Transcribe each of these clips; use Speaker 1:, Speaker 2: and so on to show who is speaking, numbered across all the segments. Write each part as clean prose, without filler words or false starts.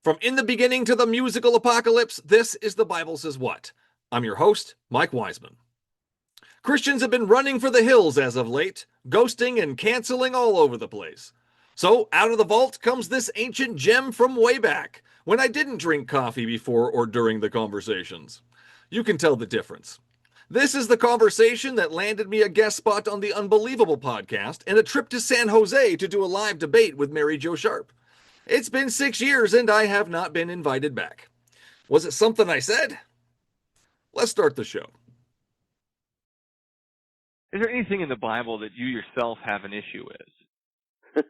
Speaker 1: From In the Beginning to the Musical Apocalypse, this is The Bible Says What. I'm your host, Mike Wiseman. Christians have been running for the hills as of late, ghosting and canceling all over the place. So out of the vault comes this ancient gem from way back, when I didn't drink coffee before or during the conversations. You can tell the difference. This is the conversation that landed me a guest spot on the Unbelievable podcast and a trip to San Jose to do a live debate with Mary Jo Sharp. It's been 6 years and I have not been invited back. Was it something I said? Let's start the show.
Speaker 2: Is there anything in the Bible that you yourself have an issue with?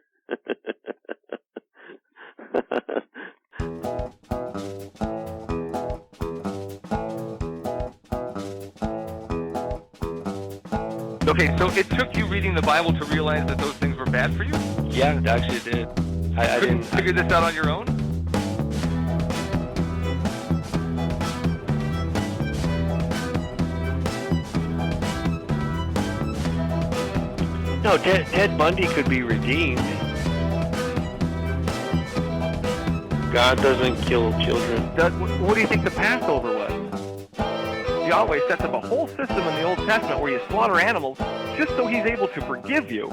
Speaker 2: Okay, so it took you reading the Bible to realize that those things were bad for you?
Speaker 3: Yeah, it actually did. I didn't
Speaker 2: figure this out on your own?
Speaker 3: No, Ted Bundy could be redeemed. God doesn't kill children.
Speaker 2: What do you think the Passover was? Yahweh sets up a whole system in the Old Testament where you slaughter animals just so he's able to forgive you.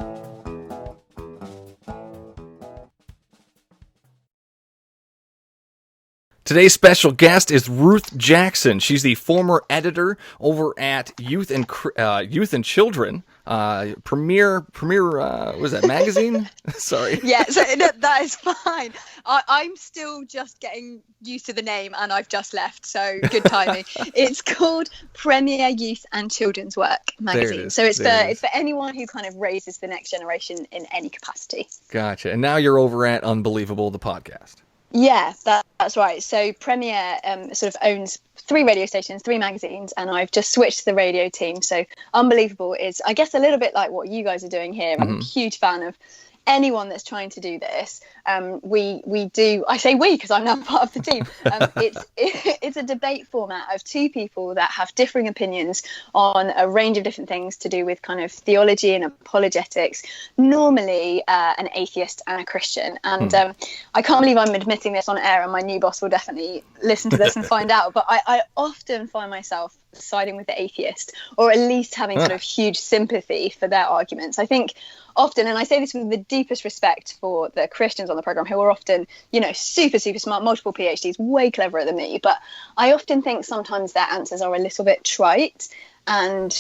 Speaker 1: Today's special guest is Ruth Jackson. She's the former editor over at Youth and Children, Premier, was that magazine? Sorry.
Speaker 4: Yeah, so that is fine. I'm still just getting used to the name, and I've just left, so good timing. It's called Premier Youth and Children's Work magazine. So it's for anyone who kind of raises the next generation in any capacity.
Speaker 1: Gotcha. And now you're over at Unbelievable, the podcast.
Speaker 4: Yeah, that's right. So Premier sort of owns 3 radio stations, 3 magazines, and I've just switched to the radio team. So Unbelievable is, I guess, a little bit like what you guys are doing here. I'm a huge fan of anyone that's trying to do this. We do, I say we because I'm now part of the team. It's a debate format of 2 people that have differing opinions on a range of different things to do with kind of theology and apologetics, normally an atheist and a Christian. And I can't believe I'm admitting this on air, and my new boss will definitely listen to this and find out, but I often find myself siding with the atheist, or at least having sort of huge sympathy for their arguments. I think often, and I say this with the deepest respect for the Christians on the program, who are often, super, super smart, multiple PhDs, way cleverer than me, but I often think sometimes their answers are a little bit trite, and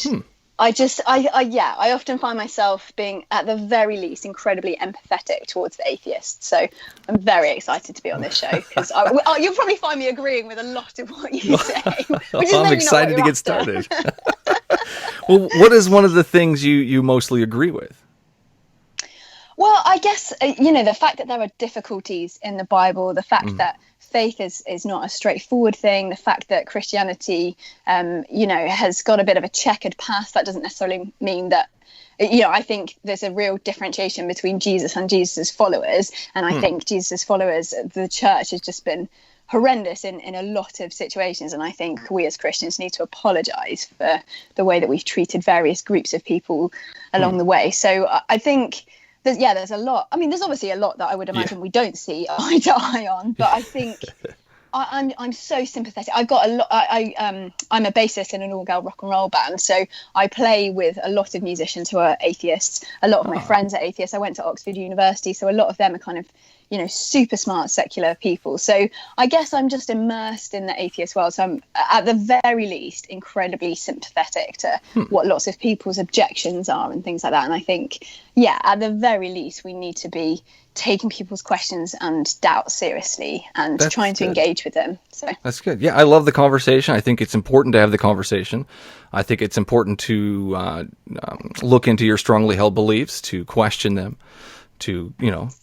Speaker 4: I often find myself being, at the very least, incredibly empathetic towards the atheists. So I'm very excited to be on this show, because you'll probably find me agreeing with a lot of what you say.
Speaker 1: I'm excited to get started. Well, what is one of the things you mostly agree with?
Speaker 4: Well, I guess, the fact that there are difficulties in the Bible, the fact that faith is not a straightforward thing, the fact that Christianity, has got a bit of a checkered past, that doesn't necessarily mean that, I think there's a real differentiation between Jesus and Jesus' followers. And I think Jesus' followers, the church has just been horrendous in a lot of situations. And I think we as Christians need to apologize for the way that we've treated various groups of people along the way. So I think there's a lot. I mean, there's obviously a lot that I would imagine we don't see eye to eye on, but I think I'm so sympathetic. I've got a lot. I'm a bassist in an all-girl rock and roll band, so I play with a lot of musicians who are atheists. A lot of my friends are atheists. I went to Oxford University, so a lot of them are kind of, super smart secular people. So I guess I'm just immersed in the atheist world. So I'm, at the very least, incredibly sympathetic to what lots of people's objections are and things like that. And I think, at the very least, we need to be taking people's questions and doubts seriously and trying to engage with them. So
Speaker 1: that's good. Yeah, I love the conversation. I think it's important to have the conversation. I think it's important to look into your strongly held beliefs, to question them, to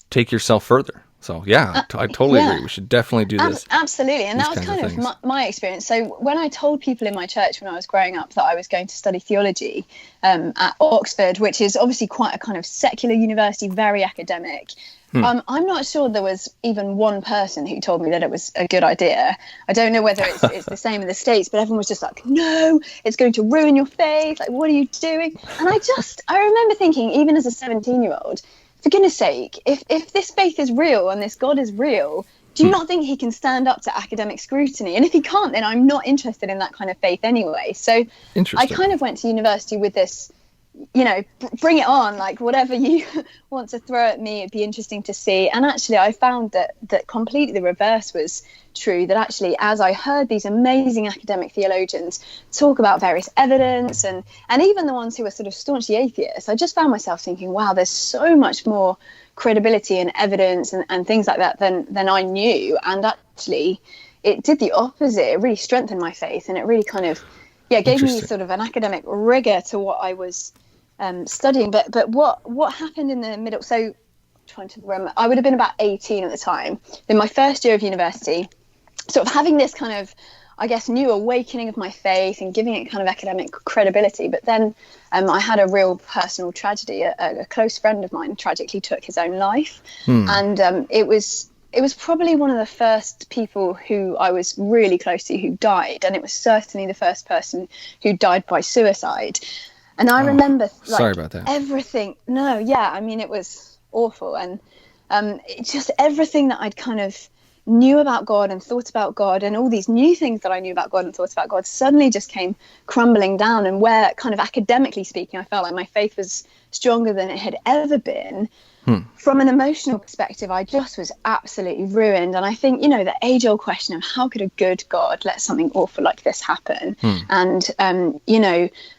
Speaker 1: take yourself further. So I totally agree. We should definitely do this.
Speaker 4: Absolutely. And that was kind of my experience. So when I told people in my church when I was growing up that I was going to study theology at Oxford, which is obviously quite a kind of secular university, very academic, I'm not sure there was even one person who told me that it was a good idea. I don't know whether it's the same in the States, but everyone was just like, no, it's going to ruin your faith. Like, what are you doing? And I remember thinking, even as a 17-year-old, for goodness sake, if this faith is real and this God is real, do you not think he can stand up to academic scrutiny? And if he can't, then I'm not interested in that kind of faith anyway. So I kind of went to university with this, bring it on, like whatever you want to throw at me, it'd be interesting to see. And actually I found that completely the reverse was true, that actually as I heard these amazing academic theologians talk about various evidence and even the ones who were sort of staunchly atheists, I just found myself thinking, wow, there's so much more credibility and evidence and things like that than I knew. And actually it did the opposite. It really strengthened my faith, and it really kind of gave me sort of an academic rigor to what I was studying. But what happened in the middle, so trying to remember, I would have been about 18 at the time, in my first year of university, sort of having this kind of, I guess, new awakening of my faith and giving it kind of academic credibility. But then I had a real personal tragedy. A close friend of mine tragically took his own life. And it was probably one of the first people who I was really close to who died. And it was certainly the first person who died by suicide. And I remember,
Speaker 1: sorry about that.
Speaker 4: Everything. No, yeah, I mean, it was awful. And just everything that I'd kind of knew about God and thought about God, and all these new things that I knew about God and thought about God, suddenly just came crumbling down. And where, kind of academically speaking, I felt like my faith was stronger than it had ever been, from an emotional perspective, I just was absolutely ruined. And I think, the age-old question of how could a good God let something awful like this happen? And,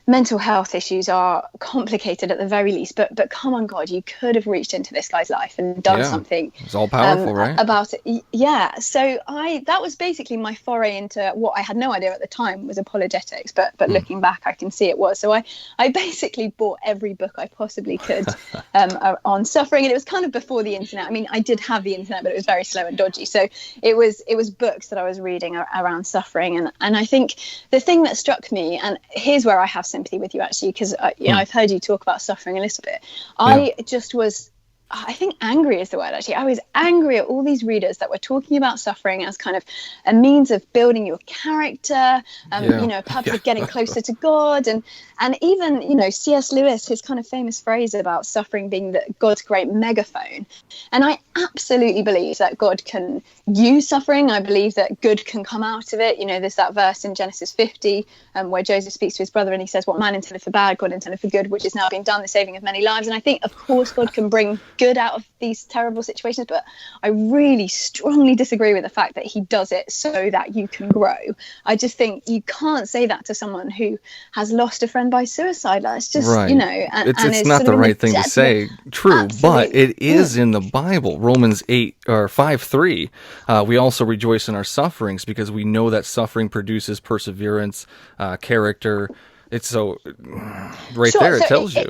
Speaker 4: mental health issues are complicated at the very least, but come on, God, you could have reached into this guy's life and done something.
Speaker 1: It's all powerful, right?
Speaker 4: About it. Yeah. So that was basically my foray into what I had no idea at the time was apologetics, but looking back, I can see it was. So I basically bought every book I possibly could on suffering. And it was kind of before the internet. I mean, I did have the internet, but it was very slow and dodgy. So it was books that I was reading around suffering. And I think the thing that struck me, and here's where I have sympathy with you actually, because I've heard you talk about suffering a little bit. I just was, I think angry is the word actually. I was angry at all these readers that were talking about suffering as kind of a means of building your character, a purpose of getting closer to God. And even, C.S. Lewis, his kind of famous phrase about suffering being God's great megaphone. And I absolutely believe that God can use suffering. I believe that good can come out of it. There's that verse in Genesis 50 where Joseph speaks to his brother and he says, what man intended for bad, God intended for good, which is now being done, the saving of many lives. And I think, of course, God can bring good out of these terrible situations, but I really strongly disagree with the fact that he does it so that you can grow. I just think you can't say that to someone who has lost a friend by suicide. It's just,
Speaker 1: right. It's not the right thing to say. True. Absolutely. But it is in the Bible. Romans 5:3. We also rejoice in our sufferings because we know that suffering produces perseverance, character. It's so right
Speaker 4: sure,
Speaker 1: there.
Speaker 4: So
Speaker 1: it tells you.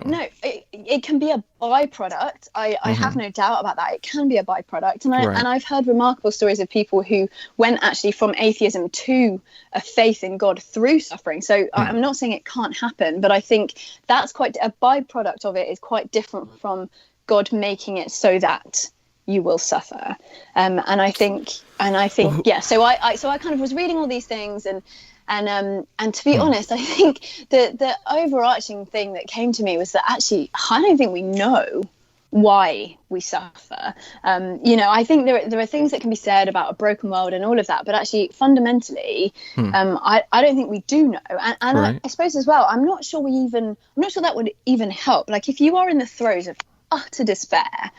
Speaker 4: It can be a byproduct. I have no doubt about that. It can be a byproduct, and I've heard remarkable stories of people who went actually from atheism to a faith in God through suffering. So I'm not saying it can't happen, but I think that's quite a byproduct of it is quite different from God making it so that you will suffer. And I think yeah. So I kind of was reading all these things and to be honest, I think the overarching thing that came to me was that actually I don't think we know why we suffer. I think there are things that can be said about a broken world and all of that, but actually fundamentally, I don't think we do know. And right. I suppose as well, I'm not sure that would even help. Like if you are in the throes of utter despair.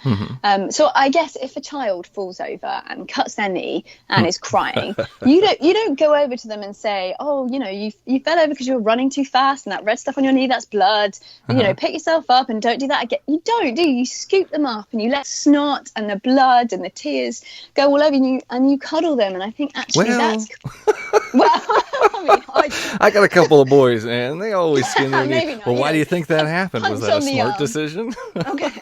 Speaker 4: So I guess if a child falls over and cuts their knee and is crying, you don't go over to them and say, oh, you fell over because you were running too fast and that red stuff on your knee, that's blood. Pick yourself up and don't do that again. You don't, do you? You scoop them up and you let snot and the blood and the tears go all over you and you cuddle them. And I think actually that's
Speaker 1: I got a couple of boys and they always skin their knee. Well, why do you think that happened? Was that a smart decision?
Speaker 4: Okay.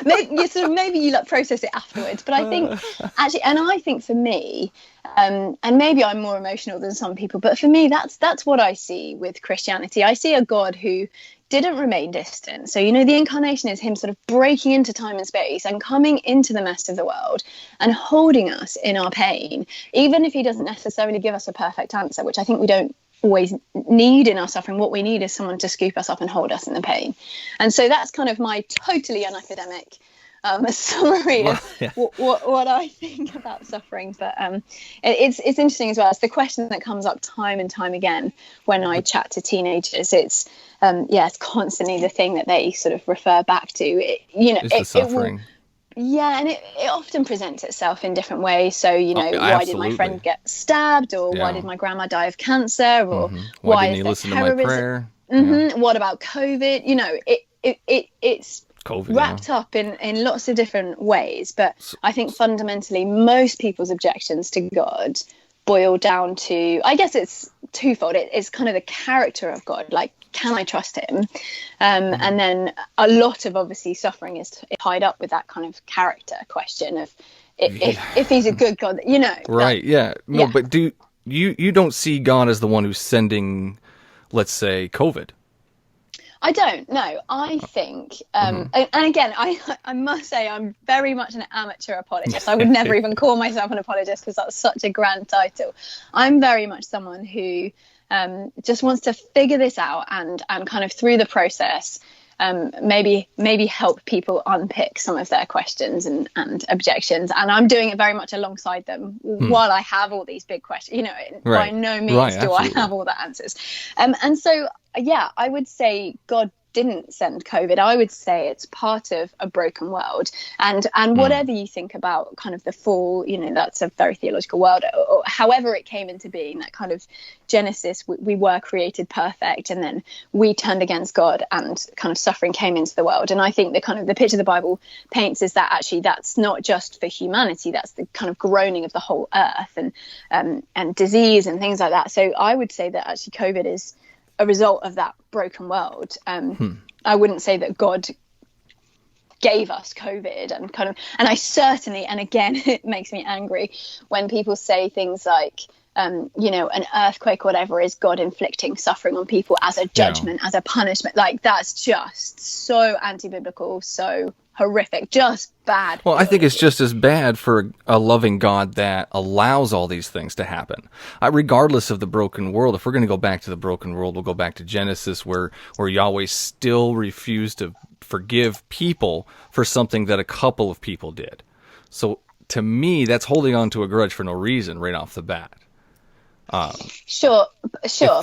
Speaker 4: Maybe you process it afterwards, but I think actually, and I think for me, and maybe I'm more emotional than some people, but for me, that's what I see with Christianity. I see a God who didn't remain distant. So, the incarnation is him sort of breaking into time and space and coming into the mess of the world and holding us in our pain, even if he doesn't necessarily give us a perfect answer, which I think we don't always need in our suffering. What we need is someone to scoop us up and hold us in the pain. And so that's kind of my totally unacademic a summary of what I think about suffering. But it's interesting as well. It's the question that comes up time and time again when I chat to teenagers. It's it's constantly the thing that they sort of refer back to.
Speaker 1: It's the suffering.
Speaker 4: And it often presents itself in different ways. So, why did my friend get stabbed, or why did my grandma die of cancer, or
Speaker 1: why didn't he listen to my prayer?
Speaker 4: What about COVID? It's
Speaker 1: COVID,
Speaker 4: wrapped up in lots of different ways. But I think fundamentally, most people's objections to God boil down to, I guess it's twofold. It's kind of the character of God, like, can I trust him? And then a lot of obviously suffering is tied up with that kind of character question of if he's a good God,
Speaker 1: Right. But you don't see God as the one who's sending, let's say, COVID.
Speaker 4: I don't know. I think, and again, I must say I'm very much an amateur apologist. I would never even call myself an apologist because that's such a grand title. I'm very much someone who just wants to figure this out and kind of through the process, maybe help people unpick some of their questions and objections. And I'm doing it very much alongside them while I have all these big questions. By no means do I have all the answers. And so, I would say God didn't send COVID. I would say it's part of a broken world. And whatever you think about kind of the fall, that's a very theological world, or however it came into being, that kind of Genesis, we were created perfect, and then we turned against God and kind of suffering came into the world. And I think the picture the Bible paints is that actually that's not just for humanity, that's the kind of groaning of the whole earth and disease and things like that. So I would say that actually COVID is a result of that broken world. I wouldn't say that God gave us COVID and I certainly, and again, it makes me angry when people say things like, an earthquake or whatever is God inflicting suffering on people as a judgment, as a punishment. Like, that's just so anti-biblical, so horrific, just bad.
Speaker 1: Well, I think it's just as bad for a loving God that allows all these things to happen. Regardless of the broken world, if we're going to go back to the broken world, we'll go back to Genesis where Yahweh still refused to forgive people for something that a couple of people did. So to me, that's holding on to a grudge for no reason right off the bat.
Speaker 4: Sure,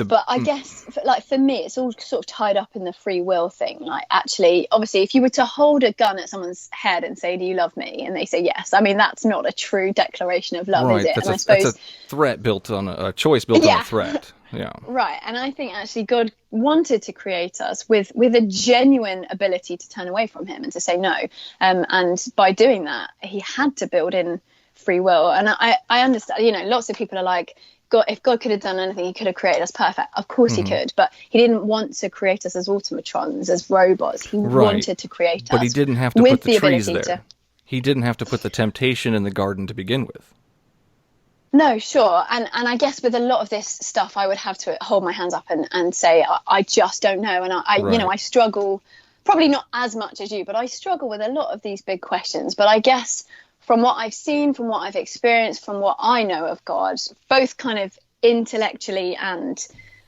Speaker 4: but I guess for me, it's all sort of tied up in the free will thing. Like, actually, obviously, if you were to hold a gun at someone's head and say, "Do you love me?" and they say yes, I mean, that's not a true declaration of love, is it?
Speaker 1: That's a threat built on a choice built on a threat. Yeah.
Speaker 4: Right, and I think actually God wanted to create us with a genuine ability to turn away from him and to say no, and by doing that, he had to build in free will. And I understand, lots of people are like, God, if God could have done anything, he could have created us perfect. Of course he could, but he didn't want to create us as automatrons, as robots. He wanted to create us.
Speaker 1: But he didn't have to put the trees there. He didn't have to put the temptation in the garden to begin with.
Speaker 4: No, sure. And I guess with a lot of this stuff, I would have to hold my hands up and say, I just don't know. And I struggle, probably not as much as you, but I struggle with a lot of these big questions. But I guess from what I've seen, from what I've experienced, from what I know of God, both kind of intellectually and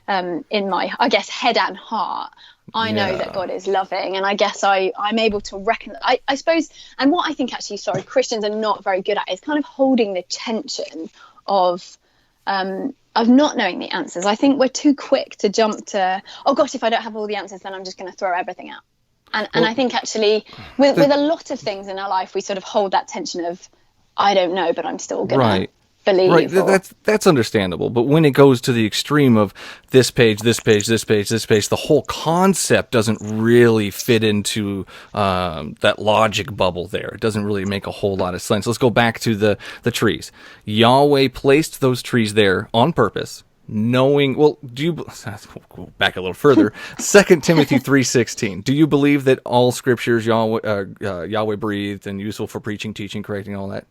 Speaker 4: in my, I guess, head and heart, I know that God is loving. And I guess I'm able to reckon, I suppose, and what I think actually, Christians are not very good at is kind of holding the tension of not knowing the answers. I think we're too quick to jump to, oh gosh, if I don't have all the answers, then I'm just going to throw everything out. And I think actually with a lot of things in our life, we sort of hold that tension of, I don't know, but I'm still going to believe.
Speaker 1: Right, that's understandable. But when it goes to the extreme of this page, the whole concept doesn't really fit into that logic bubble there. It doesn't really make a whole lot of sense. Let's go back to the trees. Yahweh placed those trees there on purpose. Knowing, well, go back a little further. 2 Timothy 3:16. Do you believe that all scriptures Yahweh breathed and useful for preaching, teaching, correcting, all that?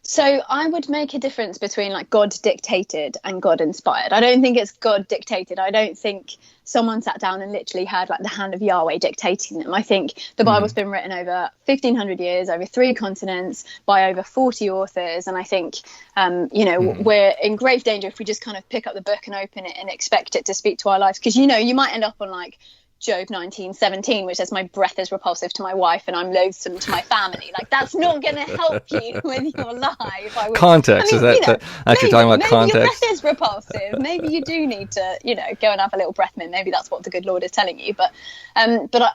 Speaker 4: So I would make a difference between like God dictated and God inspired. I don't think it's God dictated. I don't think someone sat down and literally had like the hand of Yahweh dictating them. I think the Bible's been written over 1,500 years, over 3 continents, by over 40 authors. And I think, we're in grave danger if we just kind of pick up the book and open it and expect it to speak to our lives. Because, you might end up on like Job 19:17, which says, my breath is repulsive to my wife and I'm loathsome to my family. Like, that's not going to help you with your life.
Speaker 1: Context. Is that actually talking about
Speaker 4: maybe
Speaker 1: context?
Speaker 4: Your breath is repulsive. Maybe you do need to, go and have a little breath mint. Maybe that's what the good Lord is telling you.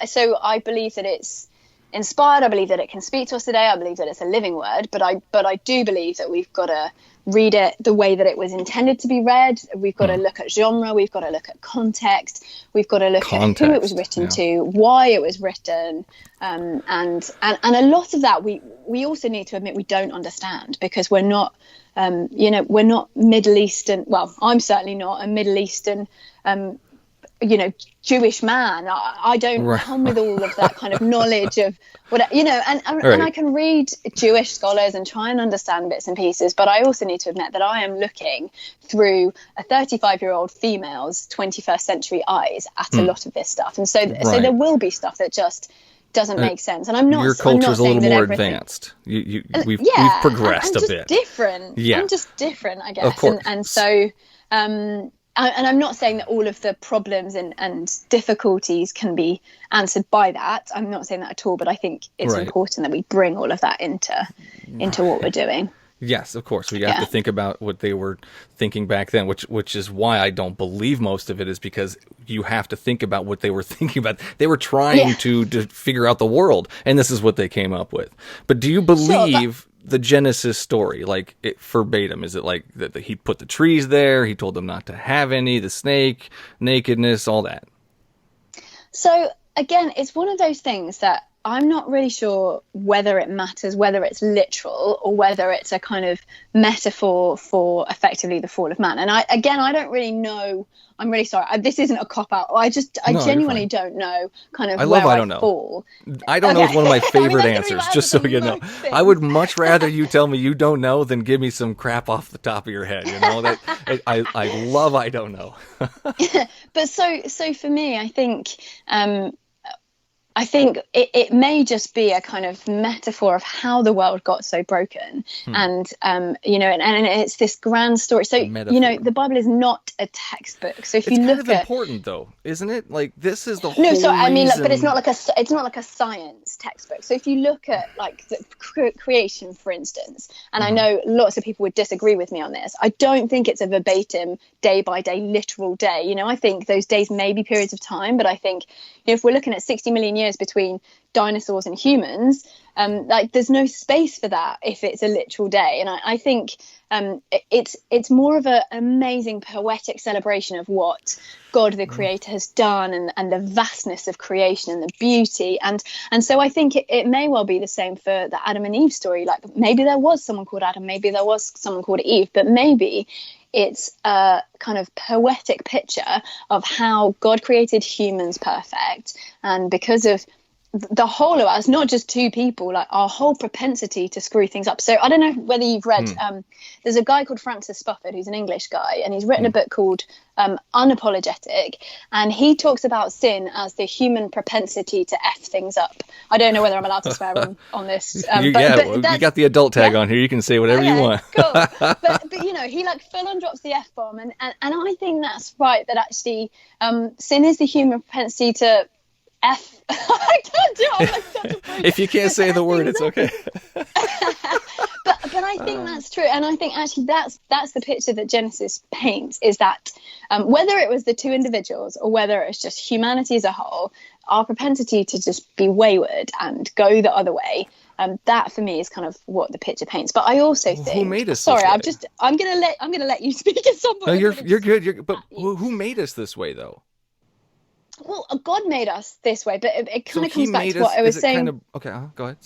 Speaker 4: So I believe that it's inspired. I believe that it can speak to us today. I believe that it's a living word. But I do believe that we've got to read it the way that it was intended to be read. We've got to look at genre. We've got to look at context. We've got to look at who it was written to, why it was written, and a lot of that we also need to admit we don't understand, because we're not we're not Middle Eastern. Well, I'm certainly not a Middle Eastern Jewish man. I don't come with all of that kind of knowledge of what, and I can read Jewish scholars and try and understand bits and pieces, but I also need to admit that I am looking through a 35-year-old female's 21st century eyes at a lot of this stuff. And so there will be stuff that just doesn't make sense. And I'm not.
Speaker 1: Your culture's a little more
Speaker 4: advanced.
Speaker 1: We've progressed a bit.
Speaker 4: Different.
Speaker 1: Yeah.
Speaker 4: I'm just different, I guess.
Speaker 1: Of course.
Speaker 4: And so. And I'm not saying that all of the problems and difficulties can be answered by that. I'm not saying that at all, but I think it's important that we bring all of that into what we're doing.
Speaker 1: Yes, of course. We have to think about what they were thinking back then, which is why I don't believe most of it, is because you have to think about what they were thinking about. They were trying to figure out the world, and this is what they came up with. But do you believe the Genesis story, like it verbatim? Is it like that he put the trees there, he told them not to have any, the snake, nakedness, all that?
Speaker 4: So again, it's one of those things that I'm not really sure whether it matters, whether it's literal or whether it's a kind of metaphor for effectively the fall of man. And I don't really know. I'm really sorry. This isn't a cop-out. I genuinely don't know kind of where I fall.
Speaker 1: I don't know is one of my favorite answers, just so you know. I would much rather you tell me you don't know than give me some crap off the top of your head. That I love I don't know.
Speaker 4: But so for me, I think it may just be a kind of metaphor of how the world got so broken. And and it's this grand story. So the Bible is not a textbook. So if you look at,
Speaker 1: it's kind of important though, isn't it? Like this is the whole
Speaker 4: but it's not like a science textbook. So if you look at like the creation, for instance, and I know lots of people would disagree with me on this, I don't think it's a verbatim day by day literal day. I think those days may be periods of time, but I think if we're looking at 60 million years between dinosaurs and humans, there's no space for that if it's a literal day. And I think it's more of an amazing poetic celebration of what God the Creator has done, and the vastness of creation and the beauty. And so I think it may well be the same for the Adam and Eve story. Like maybe there was someone called Adam, maybe there was someone called Eve, but maybe it's a kind of poetic picture of how God created humans perfect. And because of the whole of us, not just two people, like our whole propensity to screw things up. So I don't know whether you've read, there's a guy called Francis Spufford, who's an English guy, and he's written a book called Unapologetic, and he talks about sin as the human propensity to F things up. I don't know whether I'm allowed to swear on this.
Speaker 1: You got the adult tag on here. You can say whatever you want.
Speaker 4: Cool. But he like full on drops the F-bomb, and I think that's right, that actually sin is the human propensity to F. I can't do it. I'm like such a freak.
Speaker 1: If you can't say the word, it's okay.
Speaker 4: But I think that's true, and I think actually that's the picture that Genesis paints, is that whether it was the two individuals or whether it's just humanity as a whole, our propensity to just be wayward and go the other way, that for me is kind of what the picture paints. But I also think,
Speaker 1: who made us?
Speaker 4: Sorry,
Speaker 1: this way?
Speaker 4: I'm gonna let you speak at some point.
Speaker 1: No, you're good. But who made us this way though?
Speaker 4: Well, God made us this way, but it kind of comes back to what I was saying.
Speaker 1: Okay, go ahead.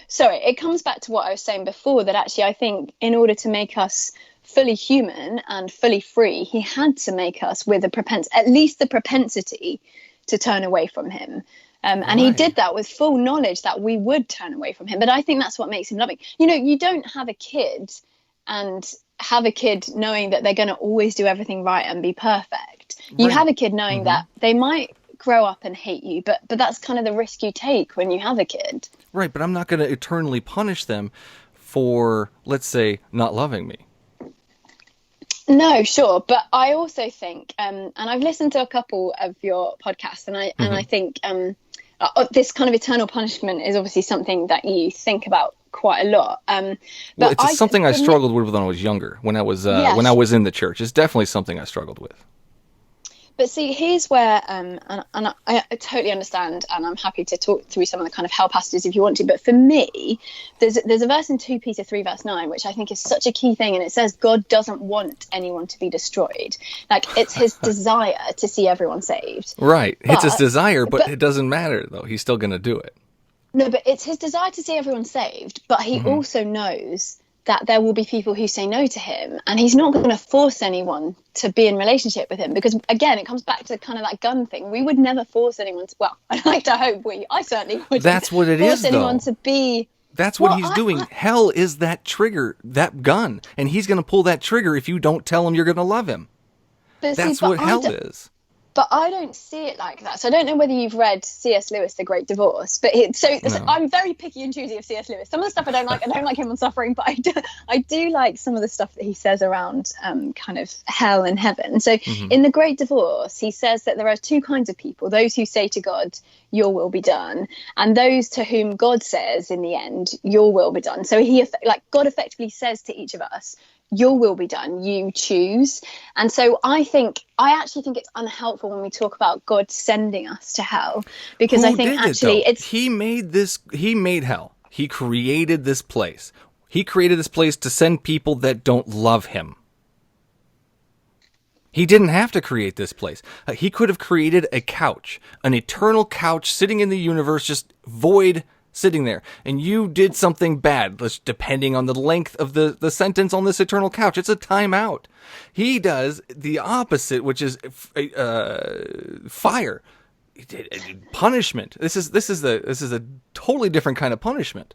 Speaker 4: Sorry, it comes back to what I was saying before, that actually I think in order to make us fully human and fully free, he had to make us with at least the propensity to turn away from him. And he did that with full knowledge that we would turn away from him. But I think that's what makes him loving. You don't have a kid and have a kid knowing that they're going to always do everything right and be perfect. You have a kid knowing that they might grow up and hate you, but that's kind of the risk you take when you have a kid.
Speaker 1: Right, but I'm not going to eternally punish them for, let's say, not loving me.
Speaker 4: No, sure, but I also think, and I've listened to a couple of your podcasts, and I think this kind of eternal punishment is obviously something that you think about quite a lot.
Speaker 1: Well,
Speaker 4: But
Speaker 1: it's something I struggled with when I was younger,
Speaker 4: yeah,
Speaker 1: when I was in the church. It's definitely something I struggled with.
Speaker 4: but see, here's where, and I totally understand, and I'm happy to talk through some of the kind of hell passages if you want to. But for me, there's a verse in 2 Peter 3 verse 9, which I think is such a key thing, and it says God doesn't want anyone to be destroyed. Like, it's his desire to see everyone saved.
Speaker 1: Right, it's his desire, but
Speaker 4: but
Speaker 1: it doesn't matter though. He's still going to do it.
Speaker 4: no, but it's his desire to see everyone saved. But he also knows that there will be people who say no to him, and he's not going to force anyone to be in relationship with him, because again, it comes back to kind of that gun thing. We would never force anyone to, well, I like to hope I certainly would.
Speaker 1: That's what it
Speaker 4: force
Speaker 1: is,
Speaker 4: anyone
Speaker 1: though.
Speaker 4: to be.
Speaker 1: That's what he's doing. Hell is that trigger, that gun, and he's going to pull that trigger if you don't tell him you're going to love him. That's what hell is.
Speaker 4: But I don't see it like that. So I don't know whether you've read C.S. Lewis, The Great Divorce. But so I'm very picky and choosy of C.S. Lewis. Some of the stuff I don't like him on suffering, but I do like some of the stuff that he says around kind of hell and heaven. So in The Great Divorce, he says that there are two kinds of people: those who say to God, "Your will be done," and those to whom God says, in the end, "Your will be done." So God effectively says to each of us, "Your will be done, you choose." And so I actually think it's unhelpful when we talk about God sending us to hell, because I think actually
Speaker 1: he made hell. He created this place. He created this place to send people that don't love him. He didn't have to create this place. He could have created a couch, an eternal couch sitting in the universe, just void, sitting there, and you did something bad, depending on the length of the sentence on this eternal couch. It's a timeout. He does the opposite, which is fire, punishment. This is a totally different kind of punishment.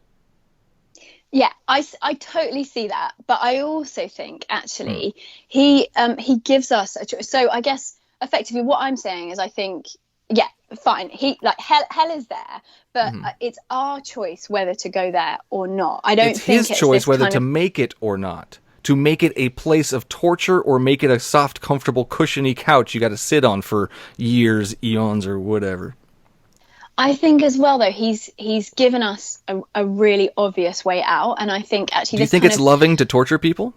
Speaker 4: Yeah, I totally see that, but I also think actually he gives us a choice. So I guess effectively what I'm saying is, I think, yeah, fine. Hell is there, but it's our choice whether to go there or not. I don't think
Speaker 1: it's his choice whether to make it or not. To make it a place of torture or make it a soft, comfortable, cushiony couch you got to sit on for years, eons, or whatever.
Speaker 4: I think as well, though, he's given us a really obvious way out, and I think actually.
Speaker 1: Do you think it's loving to torture people?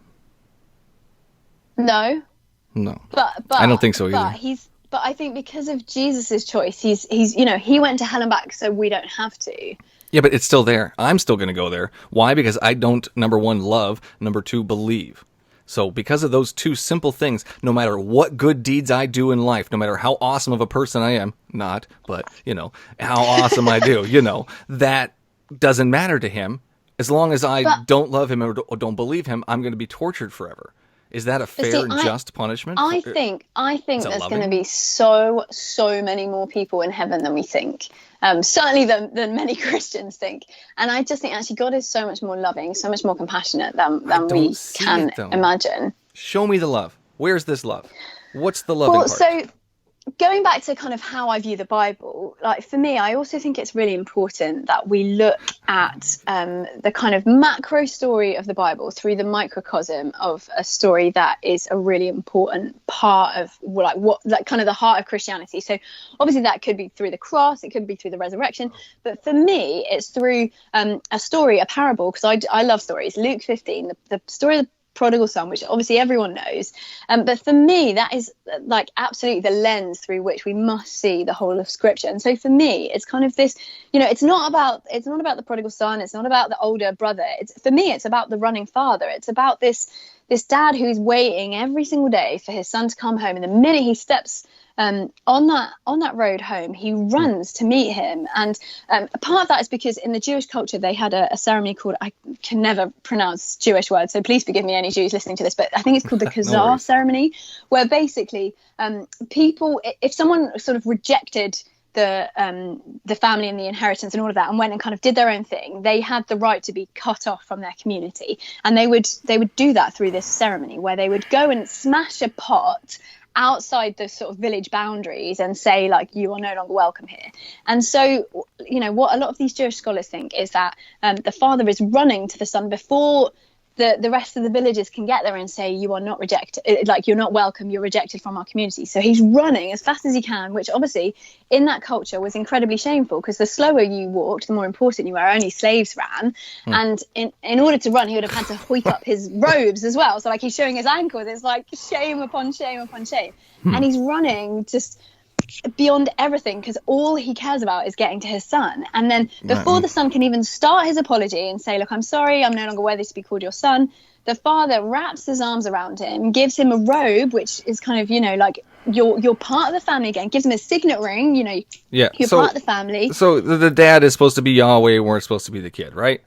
Speaker 4: No. But
Speaker 1: I don't think so either.
Speaker 4: But I think because of Jesus's choice, he's he went to hell and back, so we don't have to.
Speaker 1: Yeah, but it's still there. I'm still going to go there. Why? Because I don't, number one, love, number two, believe. So because of those two simple things, no matter what good deeds I do in life, no matter how awesome of a person I am, not, but, how awesome I do, that doesn't matter to him. As long as I don't love him or don't believe him, I'm going to be tortured forever. Is that a fair and just punishment?
Speaker 4: I think there's going to be so many more people in heaven than we think. Certainly than many Christians think. And I just think actually God is so much more loving, so much more compassionate than we can imagine.
Speaker 1: Show me the love. Where's this love? What's the loving part?
Speaker 4: So going back to kind of how I view the Bible, like for me, I also think it's really important that we look at the kind of macro story of the Bible through the microcosm of a story that is a really important part of kind of the heart of Christianity. So obviously that could be through the cross, it could be through the resurrection, but for me, it's through a story, a parable, because I love stories. Luke 15, the story of the prodigal son, which obviously everyone knows, but for me that is like absolutely the lens through which we must see the whole of Scripture. And so for me it's kind of this, it's not about the prodigal son, it's not about the older brother, for me it's about the running father. It's about this dad who's waiting every single day for his son to come home, and the minute he steps on that road home, he runs to meet him. And part of that is because in the Jewish culture they had a ceremony called, I can never pronounce Jewish words, so please forgive me any Jews listening to this, but I think it's called the Kazar ceremony, where basically people, if someone sort of rejected the family and the inheritance and all of that and went and kind of did their own thing, they had the right to be cut off from their community. And they would do that through this ceremony where they would go and smash a pot outside the sort of village boundaries and say, like, you are no longer welcome here. And so, what a lot of these Jewish scholars think is that the father is running to the son before the rest of the villagers can get there and say, you are not rejected, like you're not welcome, you're rejected from our community. So he's running as fast as he can, which obviously in that culture was incredibly shameful, because the slower you walked, the more important you were. Only slaves ran. And in order to run, he would have had to hoik up his robes as well. So like he's showing his ankles. It's like shame upon shame upon shame. And he's running just beyond everything, because all he cares about is getting to his son. And then before the son can even start his apology and say, look, I'm sorry, I'm no longer worthy to be called your son, the father wraps his arms around him, gives him a robe, which is kind of, like you're part of the family again, gives him a signet ring, you're part of the family.
Speaker 1: So the dad is supposed to be Yahweh, we're supposed to be the kid, right?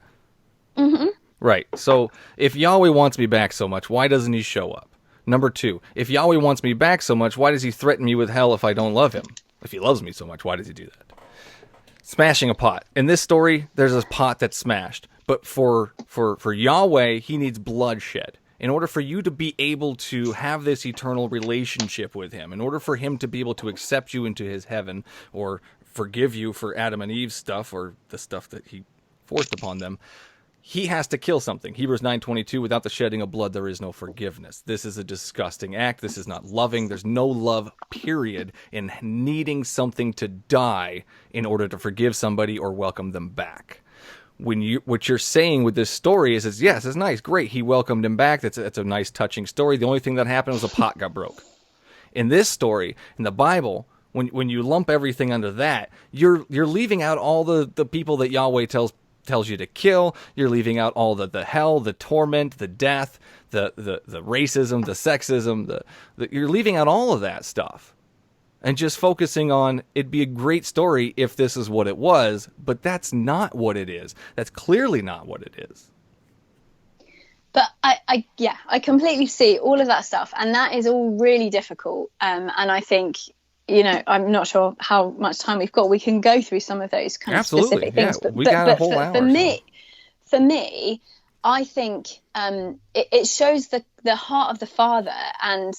Speaker 1: Right. So if Yahweh wants me back so much, why doesn't he show up? Number 2, if Yahweh wants me back so much, why does he threaten me with hell if I don't love him? If he loves me so much, why does he do that? Smashing a pot. In this story, there's a pot that's smashed. But for Yahweh, he needs bloodshed. In order for you to be able to have this eternal relationship with him, in order for him to be able to accept you into his heaven, or forgive you for Adam and Eve's stuff, or the stuff that he forced upon them, he has to kill something. Hebrews 9:22, without the shedding of blood, there is no forgiveness. This is a disgusting act. This is not loving. There's no love, period, in needing something to die in order to forgive somebody or welcome them back. What you're saying with this story is yes, it's nice, great. He welcomed him back. That's a nice, touching story. The only thing that happened was a pot got broke. In this story, in the Bible, when you lump everything under that, you're leaving out all the people that Yahweh tells you to kill. You're leaving out all the hell, the torment, the death, the racism, the sexism, you're leaving out all of that stuff and just focusing on it'd be a great story if this is what it was, but that's not what it is. That's clearly not what it is.
Speaker 4: But I completely see all of that stuff, and that is all really difficult. And I think, I'm not sure how much time we've got. We can go through some of those kind of specific things.
Speaker 1: But we got a whole hour.
Speaker 4: For me, I think it shows the heart of the father, and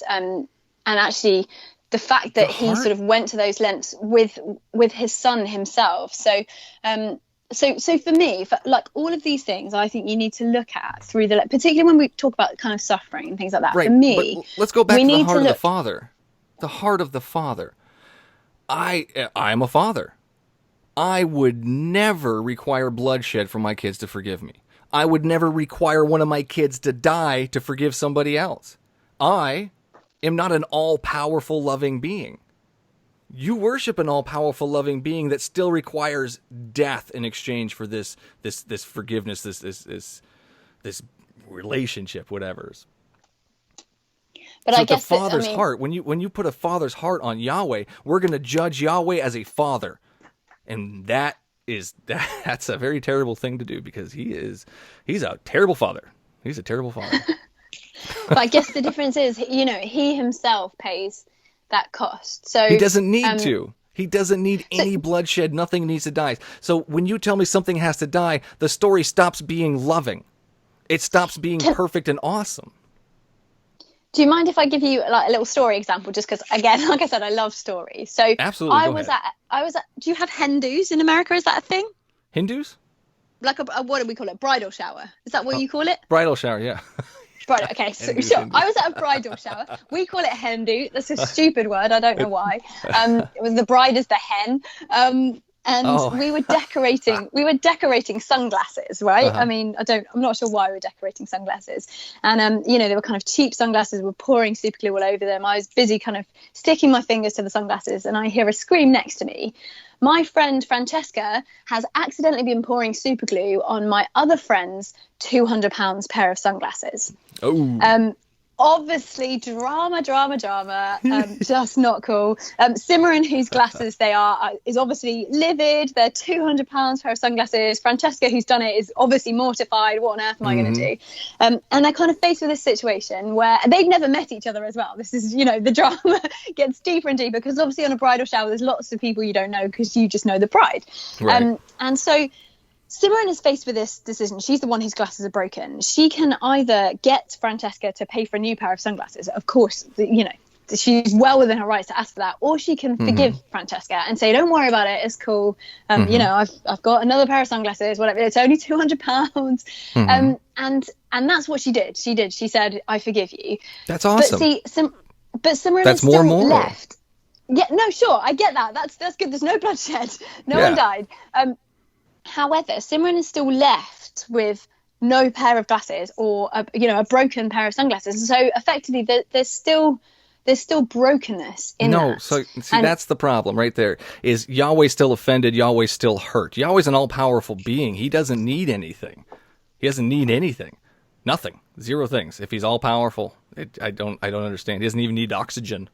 Speaker 4: actually the fact that he sort of went to those lengths with his son himself. So for me, like all of these things, I think you need to look at through particularly when we talk about kind of suffering and things like that.
Speaker 1: Right.
Speaker 4: For me,
Speaker 1: but let's go back to the heart of the father. The heart of the father. I am a father. I would never require bloodshed for my kids to forgive me. I would never require one of my kids to die to forgive somebody else. I am not an all-powerful loving being. You worship an all-powerful loving being that still requires death in exchange for this forgiveness, this relationship, whatever.
Speaker 4: But
Speaker 1: so
Speaker 4: I guess
Speaker 1: the father's heart, when you put a father's heart on Yahweh, we're going to judge Yahweh as a father. And that's a very terrible thing to do, because he's a terrible father. He's a terrible father.
Speaker 4: But I guess the difference is, he himself pays that cost. So
Speaker 1: he doesn't need to. He doesn't need any bloodshed. Nothing needs to die. So when you tell me something has to die, the story stops being loving. It stops being perfect and awesome.
Speaker 4: Do you mind if I give you like a little story example? Just because, again, like I said, I love stories. So
Speaker 1: absolutely,
Speaker 4: I was at. Do you have Hindus in America? Is that a thing?
Speaker 1: Hindus?
Speaker 4: Like a what do we call it? Bridal shower? Is that what you call it?
Speaker 1: Bridal shower, yeah.
Speaker 4: Bridal. Okay, so I was at a bridal shower. We call it Hindu. That's a stupid word. I don't know why. It was the bride is the hen. And we were decorating sunglasses, right?
Speaker 1: Uh-huh.
Speaker 4: I mean, I'm not sure why we were decorating sunglasses. And, they were kind of cheap sunglasses. We were pouring super glue all over them. I was busy kind of sticking my fingers to the sunglasses, and I hear a scream next to me. My friend Francesca has accidentally been pouring super glue on my other friend's £200 pair of sunglasses.
Speaker 1: Oh.
Speaker 4: Obviously, drama, just not cool. Simran, whose glasses they are, is obviously livid. They're £200 pair of sunglasses. Francesca, who's done it, is obviously mortified. What on earth am I going to do? And they're kind of faced with this situation where they've never met each other as well. This is, the drama gets deeper and deeper, because obviously on a bridal shower, there's lots of people you don't know because you just know the bride.
Speaker 1: Right.
Speaker 4: And so Simran is faced with this decision. She's the one whose glasses are broken. She can either get Francesca to pay for a new pair of sunglasses. Of course, she's well within her rights to ask for that. Or she can forgive Francesca and say, don't worry about it. It's cool. I've got another pair of sunglasses, whatever. It's only £200. And And that's what she did. She said, I forgive you.
Speaker 5: That's awesome.
Speaker 4: But Simran
Speaker 5: That's
Speaker 4: is still
Speaker 5: more moral.
Speaker 4: left. Yeah, no, sure, I get that. That's good. There's no bloodshed. No one died. However, Simran is still left with no pair of glasses or a broken pair of sunglasses. So effectively, there's still brokenness in that.
Speaker 5: So see, that's the problem right there. Is Yahweh's still offended? Yahweh's still hurt? Yahweh's an all-powerful being. He doesn't need anything. He doesn't need anything. Nothing. Zero things. If he's all-powerful, I don't understand. He doesn't even need oxygen.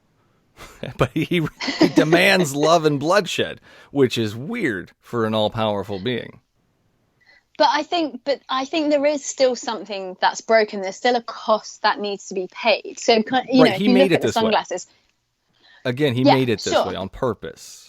Speaker 5: But he demands love and bloodshed, which is weird for an all-powerful being.
Speaker 4: But I think there is still something that's broken. There's still a cost that needs to be paid. So if you look at the sunglasses,
Speaker 5: again, he made it this way on purpose.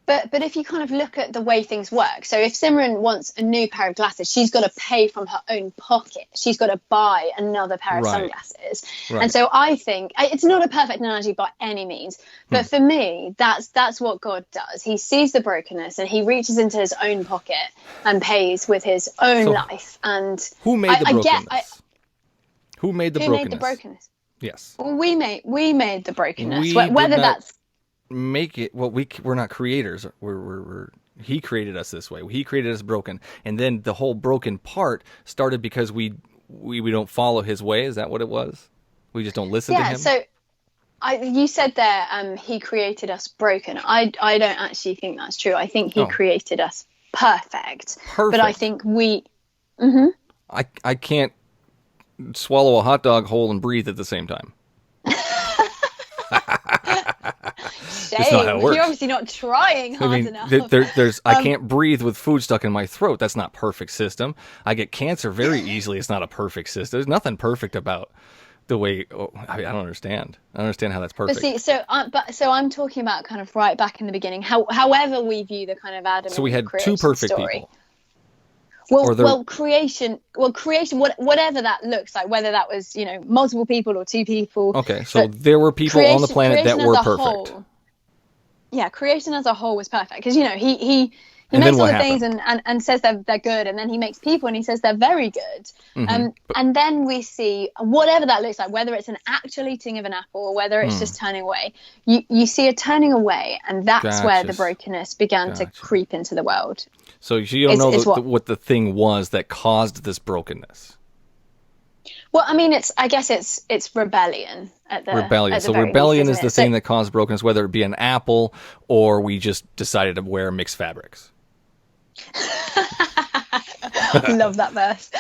Speaker 4: But if you kind of look at the way things work, so if Simran wants a new pair of glasses, she's got to pay from her own pocket. She's got to buy another pair of sunglasses. Right. And so I think it's not a perfect analogy by any means, but for me, that's what God does. He sees the brokenness and he reaches into his own pocket and pays with his own life. And
Speaker 5: who made the brokenness? Who made the brokenness? Yes.
Speaker 4: Well, we made the brokenness. Whether that's
Speaker 5: make it. Well, we're not creators. He created us this way. He created us broken, and then the whole broken part started because we don't follow his way. Is that what it was? We just don't listen to him.
Speaker 4: So you said there, he created us broken. I don't actually think that's true. I think he created us perfect. But I think we. Mm-hmm.
Speaker 5: I can't swallow a hot dog whole and breathe at the same time.
Speaker 4: It's not how it works. You're obviously not trying hard enough.
Speaker 5: I can't breathe with food stuck in my throat. That's not perfect system. I get cancer very easily. It's not a perfect system. There's nothing perfect about the way. I don't understand. I don't understand how that's perfect.
Speaker 4: But see, so I'm talking about kind of right back in the beginning. However we view the kind of Adam.
Speaker 5: So we had two perfect
Speaker 4: story.
Speaker 5: people.
Speaker 4: Creation, whatever that looks like, whether that was multiple people or two people.
Speaker 5: Okay, so there were people on the planet that were perfect.
Speaker 4: Yeah, creation as a whole was perfect because he makes all the things and says they're good, and then he makes people and he says they're very good. Mm-hmm. And then we see whatever that looks like, whether it's an actual eating of an apple or whether it's just turning away. You see a turning away, and that's where the brokenness began to creep into the world.
Speaker 5: So you don't know what the thing was that caused this brokenness.
Speaker 4: Well, I mean, I guess it's rebellion.
Speaker 5: Rebellion. So rebellion is the thing that caused brokenness, whether it be an apple or we just decided to wear mixed fabrics.
Speaker 4: I love that verse.